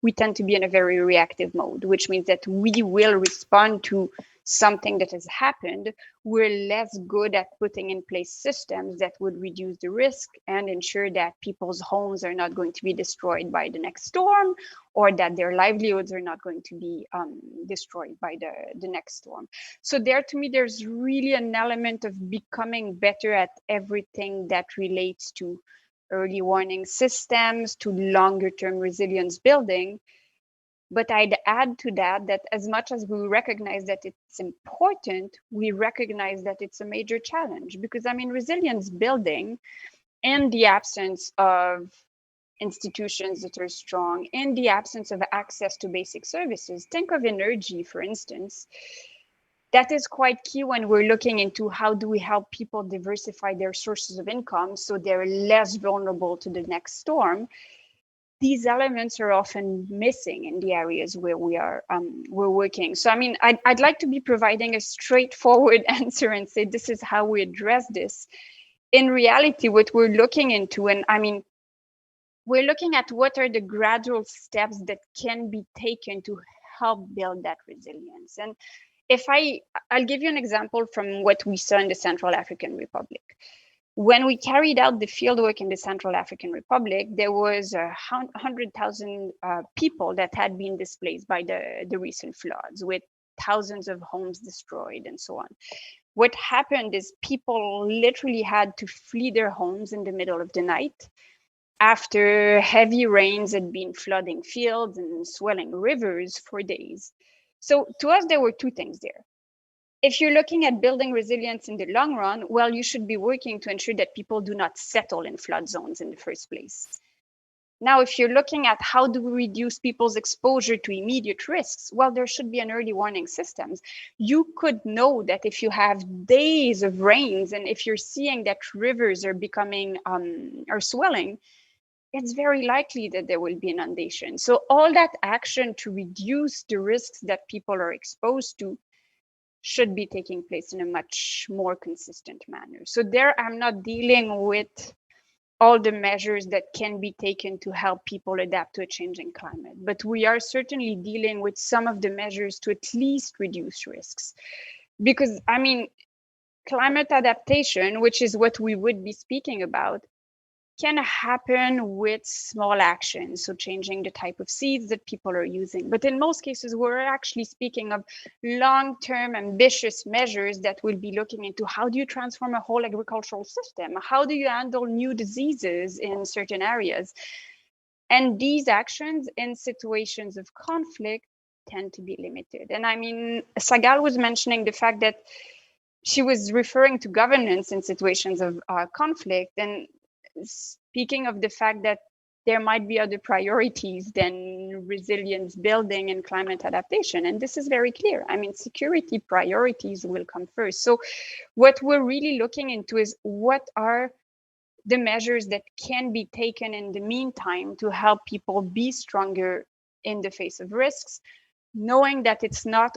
we tend to be in a very reactive mode, which means that we will respond to something that has happened. We're less good at putting in place systems that would reduce the risk and ensure that people's homes are not going to be destroyed by the next storm, or that their livelihoods are not going to be destroyed by the next storm. So there, to me, there's really an element of becoming better at everything that relates to early warning systems, to longer term resilience building. But I'd add to that as much as we recognize that it's important, we recognize that it's a major challenge, because I mean, resilience building in the absence of institutions that are strong, in the absence of access to basic services, think of energy, for instance. That is quite key when we're looking into how do we help people diversify their sources of income so they're less vulnerable to the next storm. These elements are often missing in the areas where we're working. So, I mean, I'd like to be providing a straightforward answer and say this is how we address this. In reality, what we're looking into, and I mean, we're looking at what are the gradual steps that can be taken to help build that resilience. And I'll give you an example from what we saw in the Central African Republic. When we carried out the fieldwork in the Central African Republic, there was 100,000 people that had been displaced by the recent floods, with thousands of homes destroyed and so on. What happened is people literally had to flee their homes in the middle of the night after heavy rains had been flooding fields and swelling rivers for days. So to us, there were two things there. If you're looking at building resilience in the long run, well, you should be working to ensure that people do not settle in flood zones in the first place. Now, if you're looking at how do we reduce people's exposure to immediate risks, well, there should be an early warning systems. You could know that if you have days of rains and if you're seeing that rivers are becoming, are swelling, it's very likely that there will be inundation. So all that action to reduce the risks that people are exposed to should be taking place in a much more consistent manner. So there, I'm not dealing with all the measures that can be taken to help people adapt to a changing climate, but we are certainly dealing with some of the measures to at least reduce risks. Because, I mean, climate adaptation, which is what we would be speaking about, can happen with small actions, so changing the type of seeds that people are using. But in most cases, we're actually speaking of long-term ambitious measures that will be looking into how do you transform a whole agricultural system? How do you handle new diseases in certain areas? And these actions in situations of conflict tend to be limited. And I mean, Sagal was mentioning the fact that she was referring to governance in situations of conflict, and speaking of the fact that there might be other priorities than resilience building and climate adaptation. And this is very clear. I mean, security priorities will come first. So what we're really looking into is what are the measures that can be taken in the meantime to help people be stronger in the face of risks, knowing that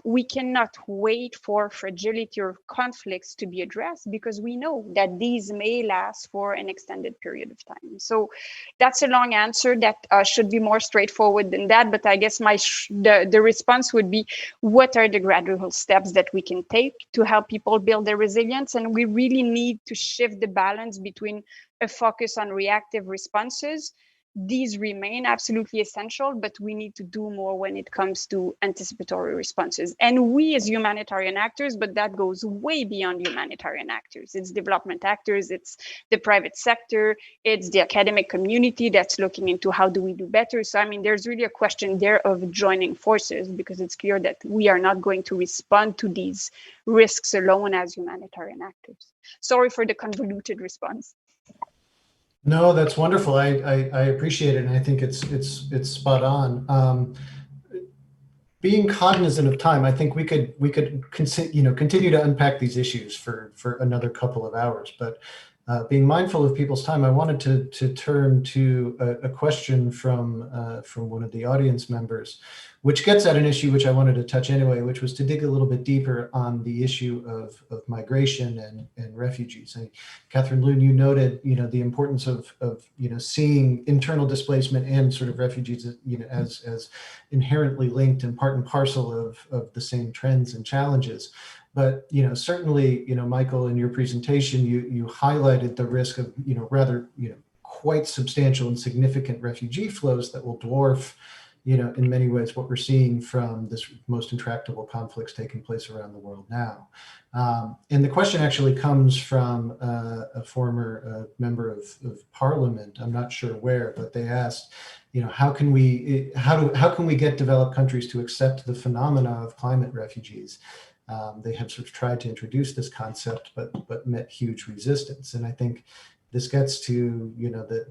we cannot wait for fragility or conflicts to be addressed, because we know that these may last for an extended period of time. So that's a long answer that should be more straightforward than that. But I guess the response would be, what are the gradual steps that we can take to help people build their resilience? And we really need to shift the balance between a focus on reactive responses. These remain absolutely essential, but we need to do more when it comes to anticipatory responses. And we as humanitarian actors, but that goes way beyond humanitarian actors. It's development actors, it's the private sector, it's the academic community that's looking into how do we do better. So, I mean, there's really a question there of joining forces, because it's clear that we are not going to respond to these risks alone as humanitarian actors. Sorry for the convoluted response. No, that's wonderful. I appreciate it, and I think it's spot on. Being cognizant of time, I think we could continue to unpack these issues for another couple of hours. But being mindful of people's time, I wanted to turn to a question from one of the audience members, which gets at an issue which I wanted to touch anyway, which was to dig a little bit deeper on the issue of migration and refugees. And Catherine Loon, you noted the importance of seeing internal displacement and sort of refugees as inherently linked and part and parcel of the same trends and challenges. But certainly, Michael, in your presentation, you highlighted the risk of rather quite substantial and significant refugee flows that will dwarf in many ways what we're seeing from this most intractable conflicts taking place around the world now. And the question actually comes from a former member of parliament, I'm not sure where, but they asked, how can we get developed countries to accept the phenomena of climate refugees? They have sort of tried to introduce this concept, but met huge resistance. And I think this gets to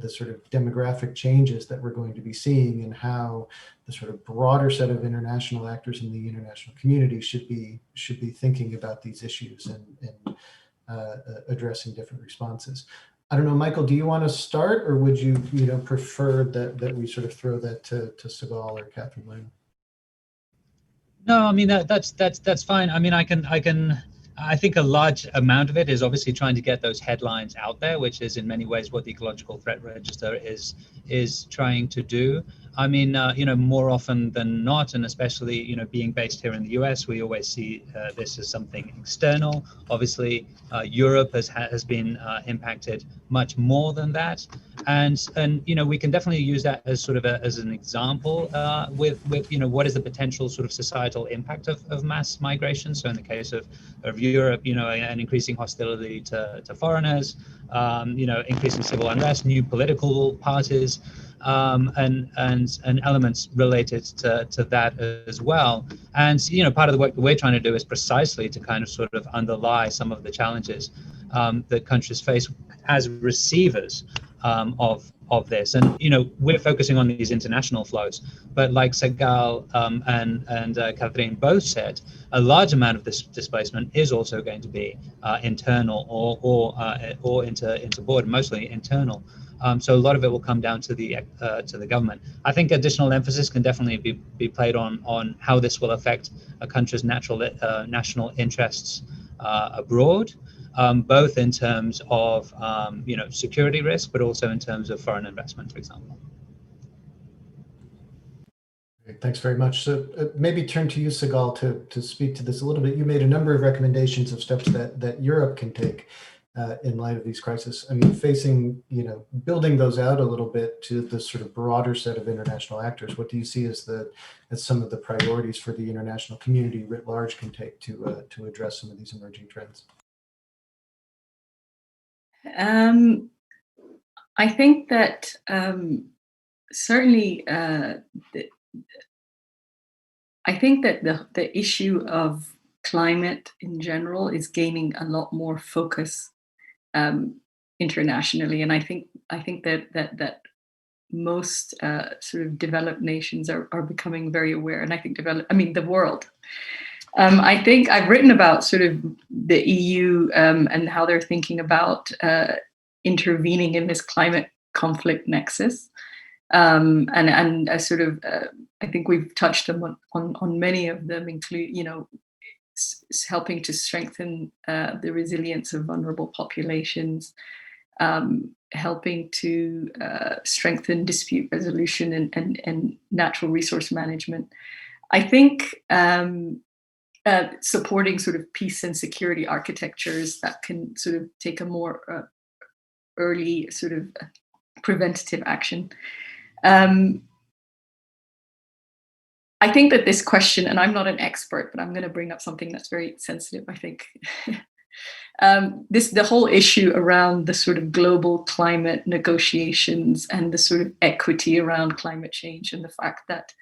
the sort of demographic changes that we're going to be seeing, and how the sort of broader set of international actors in the international community should be thinking about these issues and addressing different responses. I don't know, Michael, do you want to start, or would you prefer that we sort of throw that to Sagal or Catherine Loon? No, I mean that's fine. I mean, I think a large amount of it is obviously trying to get those headlines out there, which is in many ways what the Ecological Threat Register is trying to do. I mean, more often than not, and especially, being based here in the US, we always see this as something external. Obviously, Europe has been impacted much more than that, and we can definitely use that as sort of as an example with what is the potential sort of societal impact of mass migration. So in the case of Europe, an increasing hostility to foreigners, increasing civil unrest, new political parties, and elements related to that as well. And part of the work that we're trying to do is precisely to kind of sort of underlie some of the challenges that countries face as receivers of this. And we're focusing on these international flows, but like Segal and Catherine both said, a large amount of this displacement is also going to be internal or inter-border, mostly internal. So a lot of it will come down to the government. I think additional emphasis can definitely be played on how this will affect a country's national interests abroad, both in terms of security risk, but also in terms of foreign investment, for example. Thanks very much. So maybe turn to you, Segal, to speak to this a little bit. You made a number of recommendations of steps that Europe can take in light of these crises. I mean, building those out a little bit to the sort of broader set of international actors. What do you see as some of the priorities for the international community writ large can take to address some of these emerging trends? I think that certainly I think that the issue of climate in general is gaining a lot more focus internationally, and I think that most sort of developed nations are becoming very aware, and I think the world. I think I've written about sort of the EU and how they're thinking about intervening in this climate conflict nexus. And sort of, I think we've touched on many of them, include, helping to strengthen the resilience of vulnerable populations, helping to strengthen dispute resolution and natural resource management. I think supporting sort of peace and security architectures that can sort of take a more early sort of preventative action. I think that this question, and I'm not an expert, but I'm going to bring up something that's very sensitive, I think. The whole issue around the sort of global climate negotiations and the sort of equity around climate change, and the fact that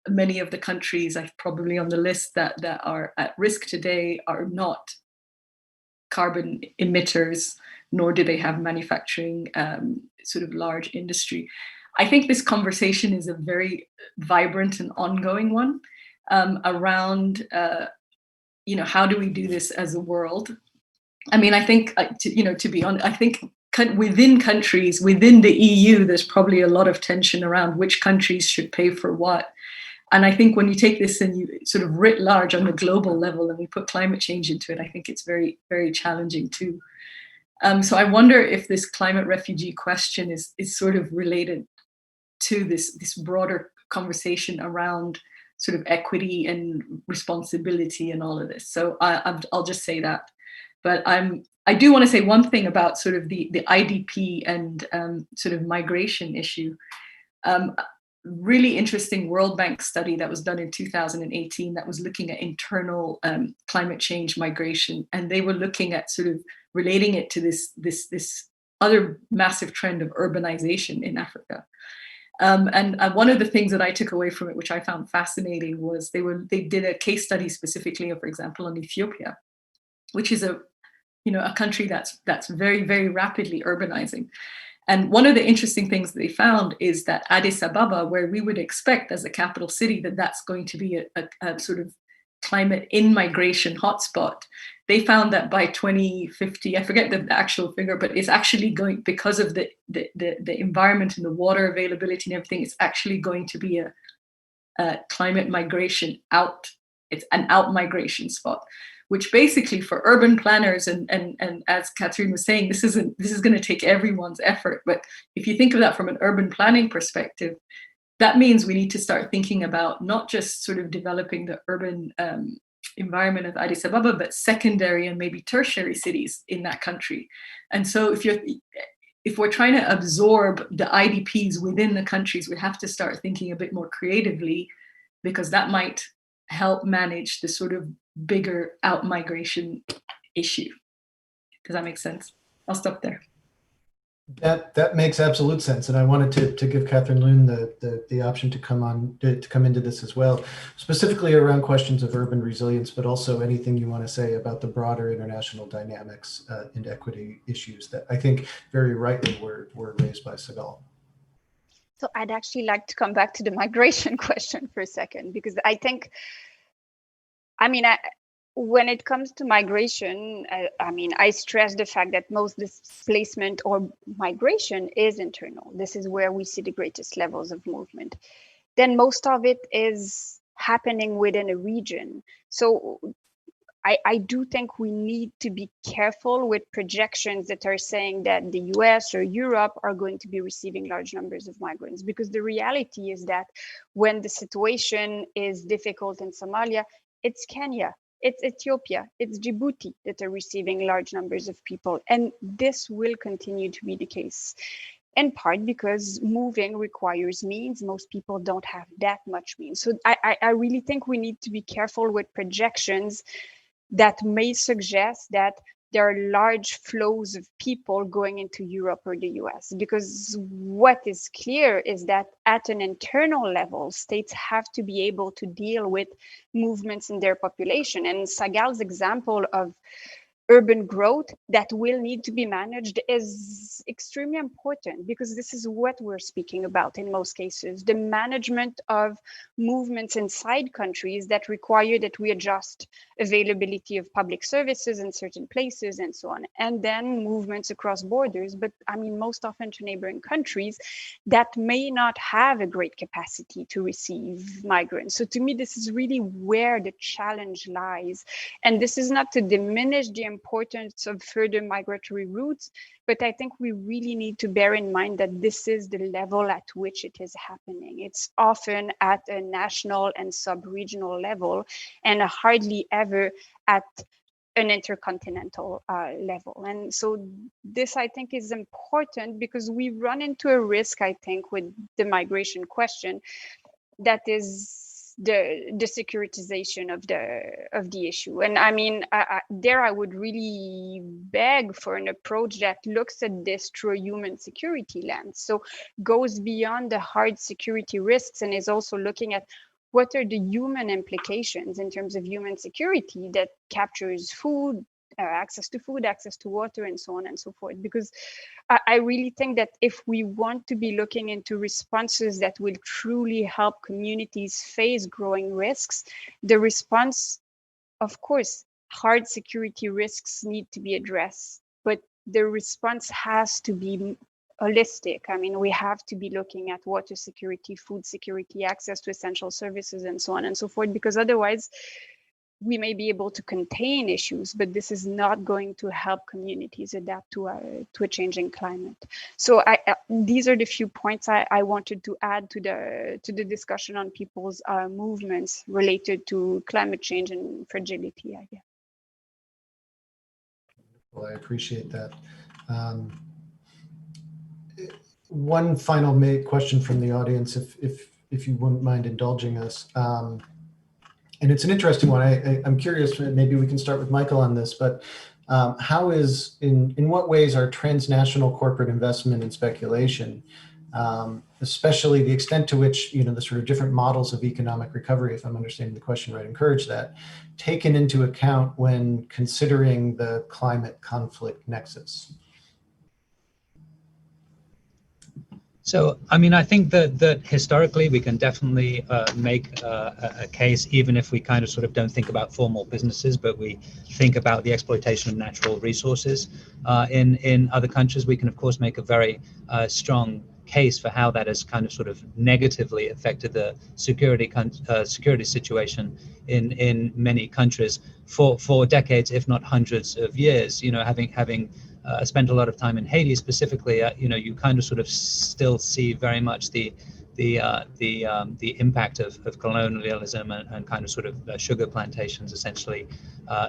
many of the countries probably on the list that are at risk today are not carbon emitters, nor do they have manufacturing sort of large industry. I think this conversation is a very vibrant and ongoing one around, how do we do this as a world? I mean, I think, to be honest, I think within countries, within the EU, there's probably a lot of tension around which countries should pay for what. And I think when you take this and you sort of writ large on the global level and we put climate change into it, I think it's very, very challenging too. So I wonder if this climate refugee question is sort of related to this broader conversation around sort of equity and responsibility and all of this. So I'll just say that. But I do want to say one thing about sort of the IDP and sort of migration issue. Really interesting World Bank study that was done in 2018 that was looking at internal climate change migration, and they were looking at sort of relating it to this other massive trend of urbanization in Africa. And one of the things that I took away from it, which I found fascinating, was they did a case study specifically, for example, on Ethiopia, which is a country that's very, very rapidly urbanizing. And one of the interesting things that they found is that Addis Ababa, where we would expect as a capital city that's going to be a sort of climate in-migration hotspot, they found that by 2050, I forget the actual figure, but it's actually going, because of the environment and the water availability and everything, it's actually going to be a climate migration out. It's an out-migration spot, which basically for urban planners, and as Catherine was saying, this is going to take everyone's effort. But if you think of that from an urban planning perspective, that means we need to start thinking about not just sort of developing the urban environment of Addis Ababa, but secondary and maybe tertiary cities in that country. And so if we're trying to absorb the IDPs within the countries, we have to start thinking a bit more creatively, because that might help manage the sort of bigger out-migration issue. Does that make sense? I'll stop there. That makes absolute sense, and I wanted to give Catherine Loon the option to come into this as well, specifically around questions of urban resilience, but also anything you want to say about the broader international dynamics and equity issues that I think very rightly were raised by Sagal. So I'd actually like to come back to the migration question for a second, because I think, when it comes to migration, I stress the fact that most displacement or migration is internal. This is where we see the greatest levels of movement. Then most of it is happening within a region. So I do think we need to be careful with projections that are saying that the US or Europe are going to be receiving large numbers of migrants, because the reality is that when the situation is difficult in Somalia, it's Kenya, it's Ethiopia, it's Djibouti that are receiving large numbers of people. And this will continue to be the case, in part because moving requires means. Most people don't have that much means. So I really think we need to be careful with projections that may suggest that there are large flows of people going into Europe or the US, because what is clear is that at an internal level, states have to be able to deal with movements in their population. And Sagal's example of urban growth that will need to be managed is extremely important, because this is what we're speaking about in most cases, the management of movements inside countries that require that we adjust availability of public services in certain places and so on, and then movements across borders, but most often to neighboring countries that may not have a great capacity to receive migrants. So to me, this is really where the challenge lies. And this is not to diminish the importance of further migratory routes, but I think we really need to bear in mind that this is the level at which it is happening. It's often at a national and sub-regional level, and hardly ever at an intercontinental level. And so this, I think, is important, because we run into a risk, I think, with the migration question, that is the securitization of the issue. And I would really beg for an approach that looks at this through a human security lens, so goes beyond the hard security risks and is also looking at what are the human implications in terms of human security that captures food, access to food, access to water, and so on and so forth. Because I really think that if we want to be looking into responses that will truly help communities face growing risks, the response, of course, hard security risks need to be addressed, but the response has to be holistic. We have to be looking at water security, food security, access to essential services, and so on and so forth, because otherwise we may be able to contain issues, but this is not going to help communities adapt to a changing climate. So these are the few points I wanted to add to the discussion on people's movements related to climate change and fragility, I guess. Well, I appreciate that. One final question from the audience, if you wouldn't mind indulging us. And it's an interesting one. I'm curious, maybe we can start with Michael on this, but in what ways are transnational corporate investment and speculation, especially the extent to which, the sort of different models of economic recovery, if I'm understanding the question right, encourage that, taken into account when considering the climate conflict nexus? So, I think that historically we can definitely make a case, even if we kind of sort of don't think about formal businesses, but we think about the exploitation of natural resources in other countries. We can, of course, make a very strong case for how that has kind of sort of negatively affected the security situation in many countries for decades, if not hundreds of years. Having spent a lot of time in Haiti specifically, you kind of sort of still see very much the the impact of colonialism and kind of sort of sugar plantations essentially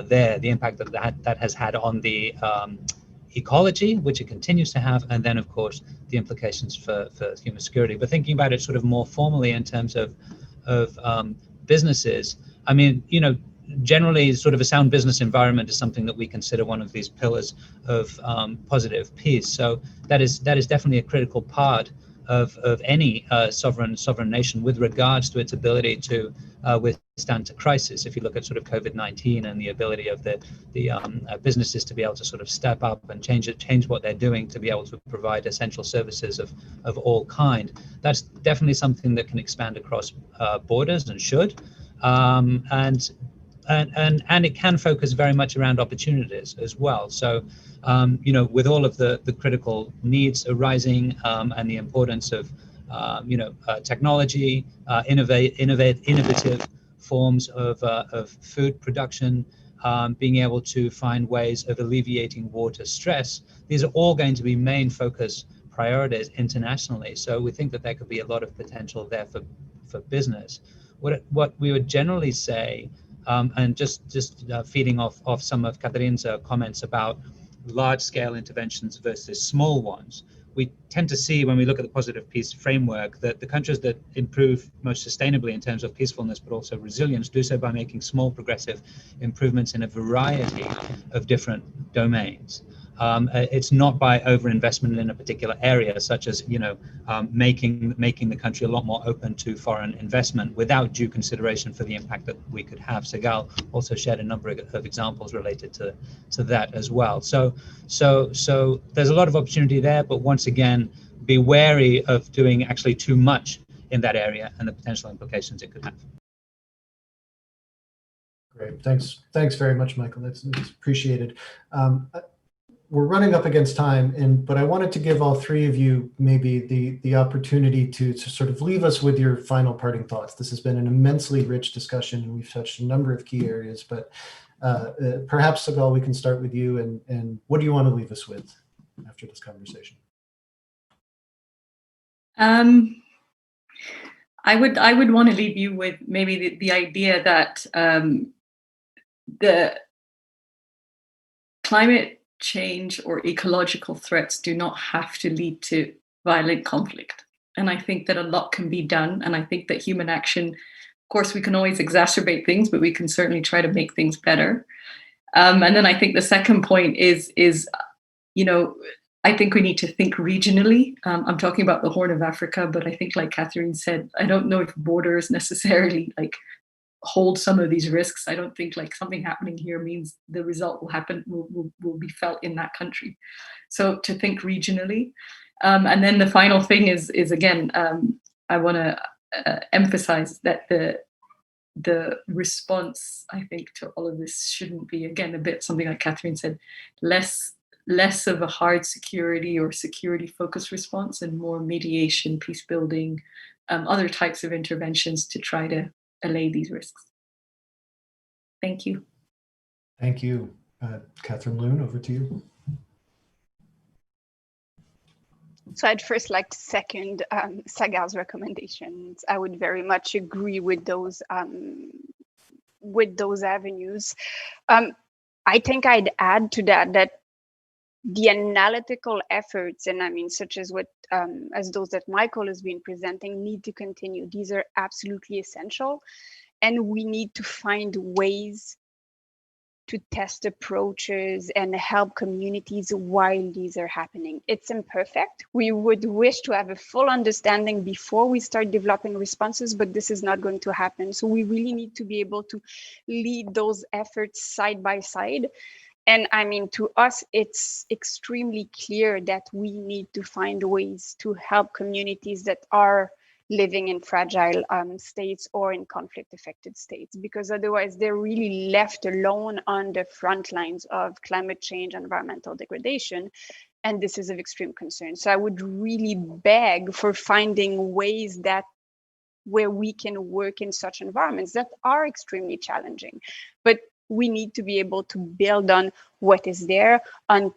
there, the impact that has had on the ecology, which it continues to have, and then of course the implications for human security. But thinking about it sort of more formally in terms of businesses, I mean, you know, generally sort of a sound business environment is something that we consider one of these pillars of positive peace. So that is definitely a critical part of any sovereign nation with regards to its ability to withstand to crisis. If you look at sort of COVID-19 and the ability of the businesses to be able to sort of step up and change what they're doing to be able to provide essential services of all kind, that's definitely something that can expand across borders and should. And it can focus very much around opportunities as well. So, you know, with all of the critical needs arising and the importance of, technology, innovative forms of food production, being able to find ways of alleviating water stress, these are all going to be main focus priorities internationally. So we think that there could be a lot of potential there for business. What we would generally say, and just feeding off some of Catherine's comments about large-scale interventions versus small ones, we tend to see when we look at the positive peace framework that the countries that improve most sustainably in terms of peacefulness but also resilience do so by making small progressive improvements in a variety of different domains. It's not by overinvestment in a particular area, such as, you know, making the country a lot more open to foreign investment without due consideration for the impact that we could have. Segal also shared a number of examples related to that as well. So there's a lot of opportunity there, but once again, be wary of doing actually too much in that area and the potential implications it could have. Great, thanks very much, Michael. That's appreciated. We're running up against time, but I wanted to give all three of you maybe the opportunity to sort of leave us with your final parting thoughts. This has been an immensely rich discussion, and we've touched a number of key areas, but perhaps, Segal, we can start with you, and what do you want to leave us with after this conversation? I would want to leave you with maybe the idea that the climate change or ecological threats do not have to lead to violent conflict. And I think that a lot can be done. And I think that human action, of course, we can always exacerbate things, but we can certainly try to make things better. And then I think the second point is, you know, I think we need to think regionally. I'm talking about the Horn of Africa, but I think, like Catherine said, I don't know if borders necessarily like hold some of these risks. I don't think like something happening here means the result will be felt in that country. So to think regionally. And then the final thing is again, I want to emphasize that the response, I think, to all of this shouldn't be, again, a bit something like Catherine said, less of a hard security or security focused response and more mediation, peace building, other types of interventions to try to allay these risks. Thank you. Thank you. Catherine Loon, over to you. So I'd first like to second Segal's recommendations. I would very much agree with those avenues. I think I'd add to that the analytical efforts, and I mean, such as as those that Michael has been presenting, need to continue. These are absolutely essential, and we need to find ways to test approaches and help communities while these are happening. It's imperfect. We would wish to have a full understanding before we start developing responses, but this is not going to happen. So we really need to be able to lead those efforts side by side. And I mean, to us, it's extremely clear that we need to find ways to help communities that are living in fragile states or in conflict-affected states, because otherwise they're really left alone on the front lines of climate change and environmental degradation. And this is of extreme concern. So I would really beg for finding ways where we can work in such environments that are extremely challenging. But we need to be able to build on what is there and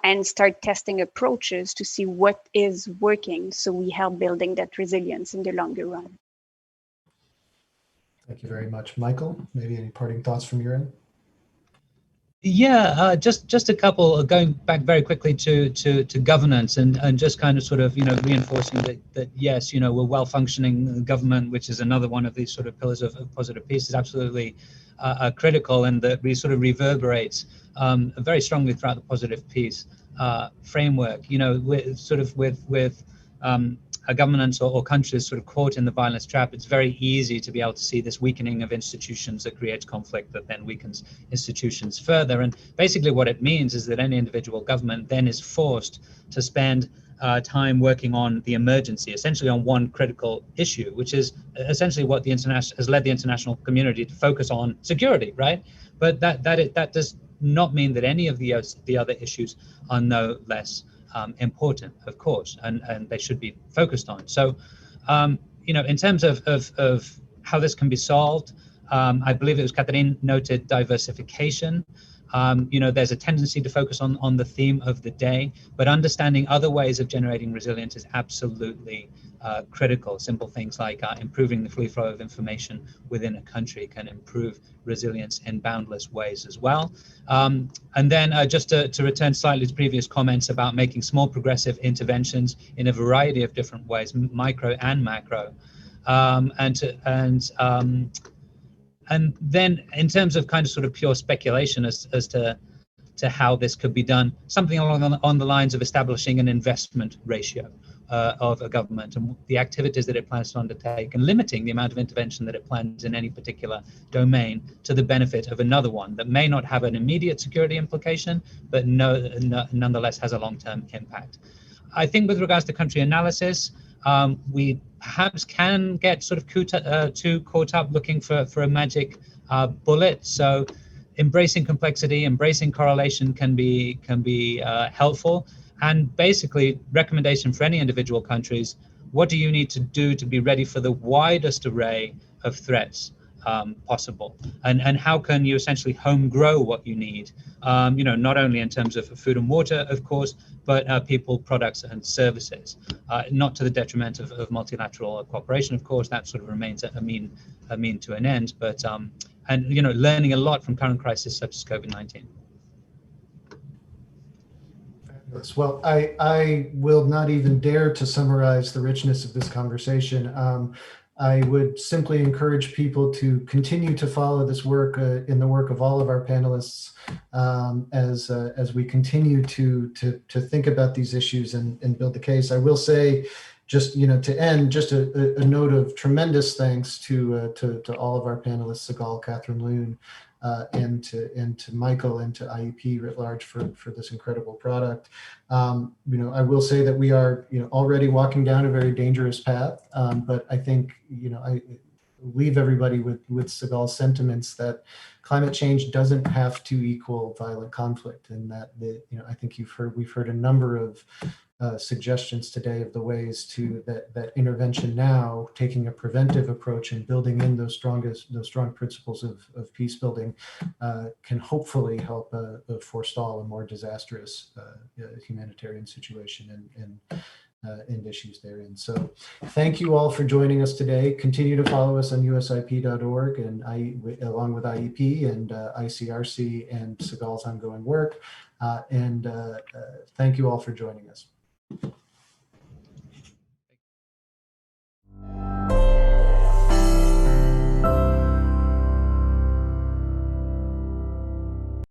and start testing approaches to see what is working, so we help building that resilience in the longer run. Thank you very much. Michael, maybe any parting thoughts from your end? Yeah, just a couple, going back very quickly to governance and just kind of sort of, reinforcing that yes, we're well-functioning government, which is another one of these sort of pillars of positive peace, is absolutely critical, and that we sort of reverberates very strongly throughout the positive peace framework. With governments or countries sort of caught in the violence trap, it's very easy to be able to see this weakening of institutions that creates conflict that then weakens institutions further. And basically what it means is that any individual government then is forced to spend time working on the emergency, essentially on one critical issue, which is essentially what the international has led the international community to focus on: security, right? But that does not mean that any of the other issues are no less important, of course, and they should be focused on. So, in terms of how this can be solved, I believe it was Catherine noted diversification. There's a tendency to focus on the theme of the day, but understanding other ways of generating resilience is absolutely critical. Simple things like improving the free flow of information within a country can improve resilience in boundless ways as well. And then just to return slightly to previous comments about making small progressive interventions in a variety of different ways, micro and macro, and then in terms of kind of sort of pure speculation as to how this could be done, something on the lines of establishing an investment ratio of a government and the activities that it plans to undertake, and limiting the amount of intervention that it plans in any particular domain to the benefit of another one that may not have an immediate security implication, but nonetheless has a long-term impact. I think with regards to country analysis, we perhaps can get sort of too caught up looking for a magic bullet. So embracing complexity, embracing correlation can be helpful. And basically, recommendation for any individual countries: what do you need to do to be ready for the widest array of threats possible, and how can you essentially home grow what you need, not only in terms of food and water, of course, but people, products and services, not to the detriment of multilateral cooperation, of course. That sort of remains a mean to an end, but learning a lot from current crises such as COVID-19. Well, I will not even dare to summarize the richness of this conversation. I would simply encourage people to continue to follow this work in the work of all of our panelists as we continue to think about these issues and build the case. I will say, just to end, just a note of tremendous thanks to all of our panelists, Sigal, Catherine Loon, and to Michael and to IEP writ large for this incredible product. I will say that we are already walking down a very dangerous path, but I think I leave everybody with Sigal's sentiments that climate change doesn't have to equal violent conflict, and that I think we've heard a number of suggestions today of the ways to that intervention now, taking a preventive approach and building in those strong principles of peace building, can hopefully help forestall a more disastrous humanitarian situation and issues therein. So thank you all for joining us today. Continue to follow us on usip.org and along with IEP and ICRC and Sigal's ongoing work. And thank you all for joining us.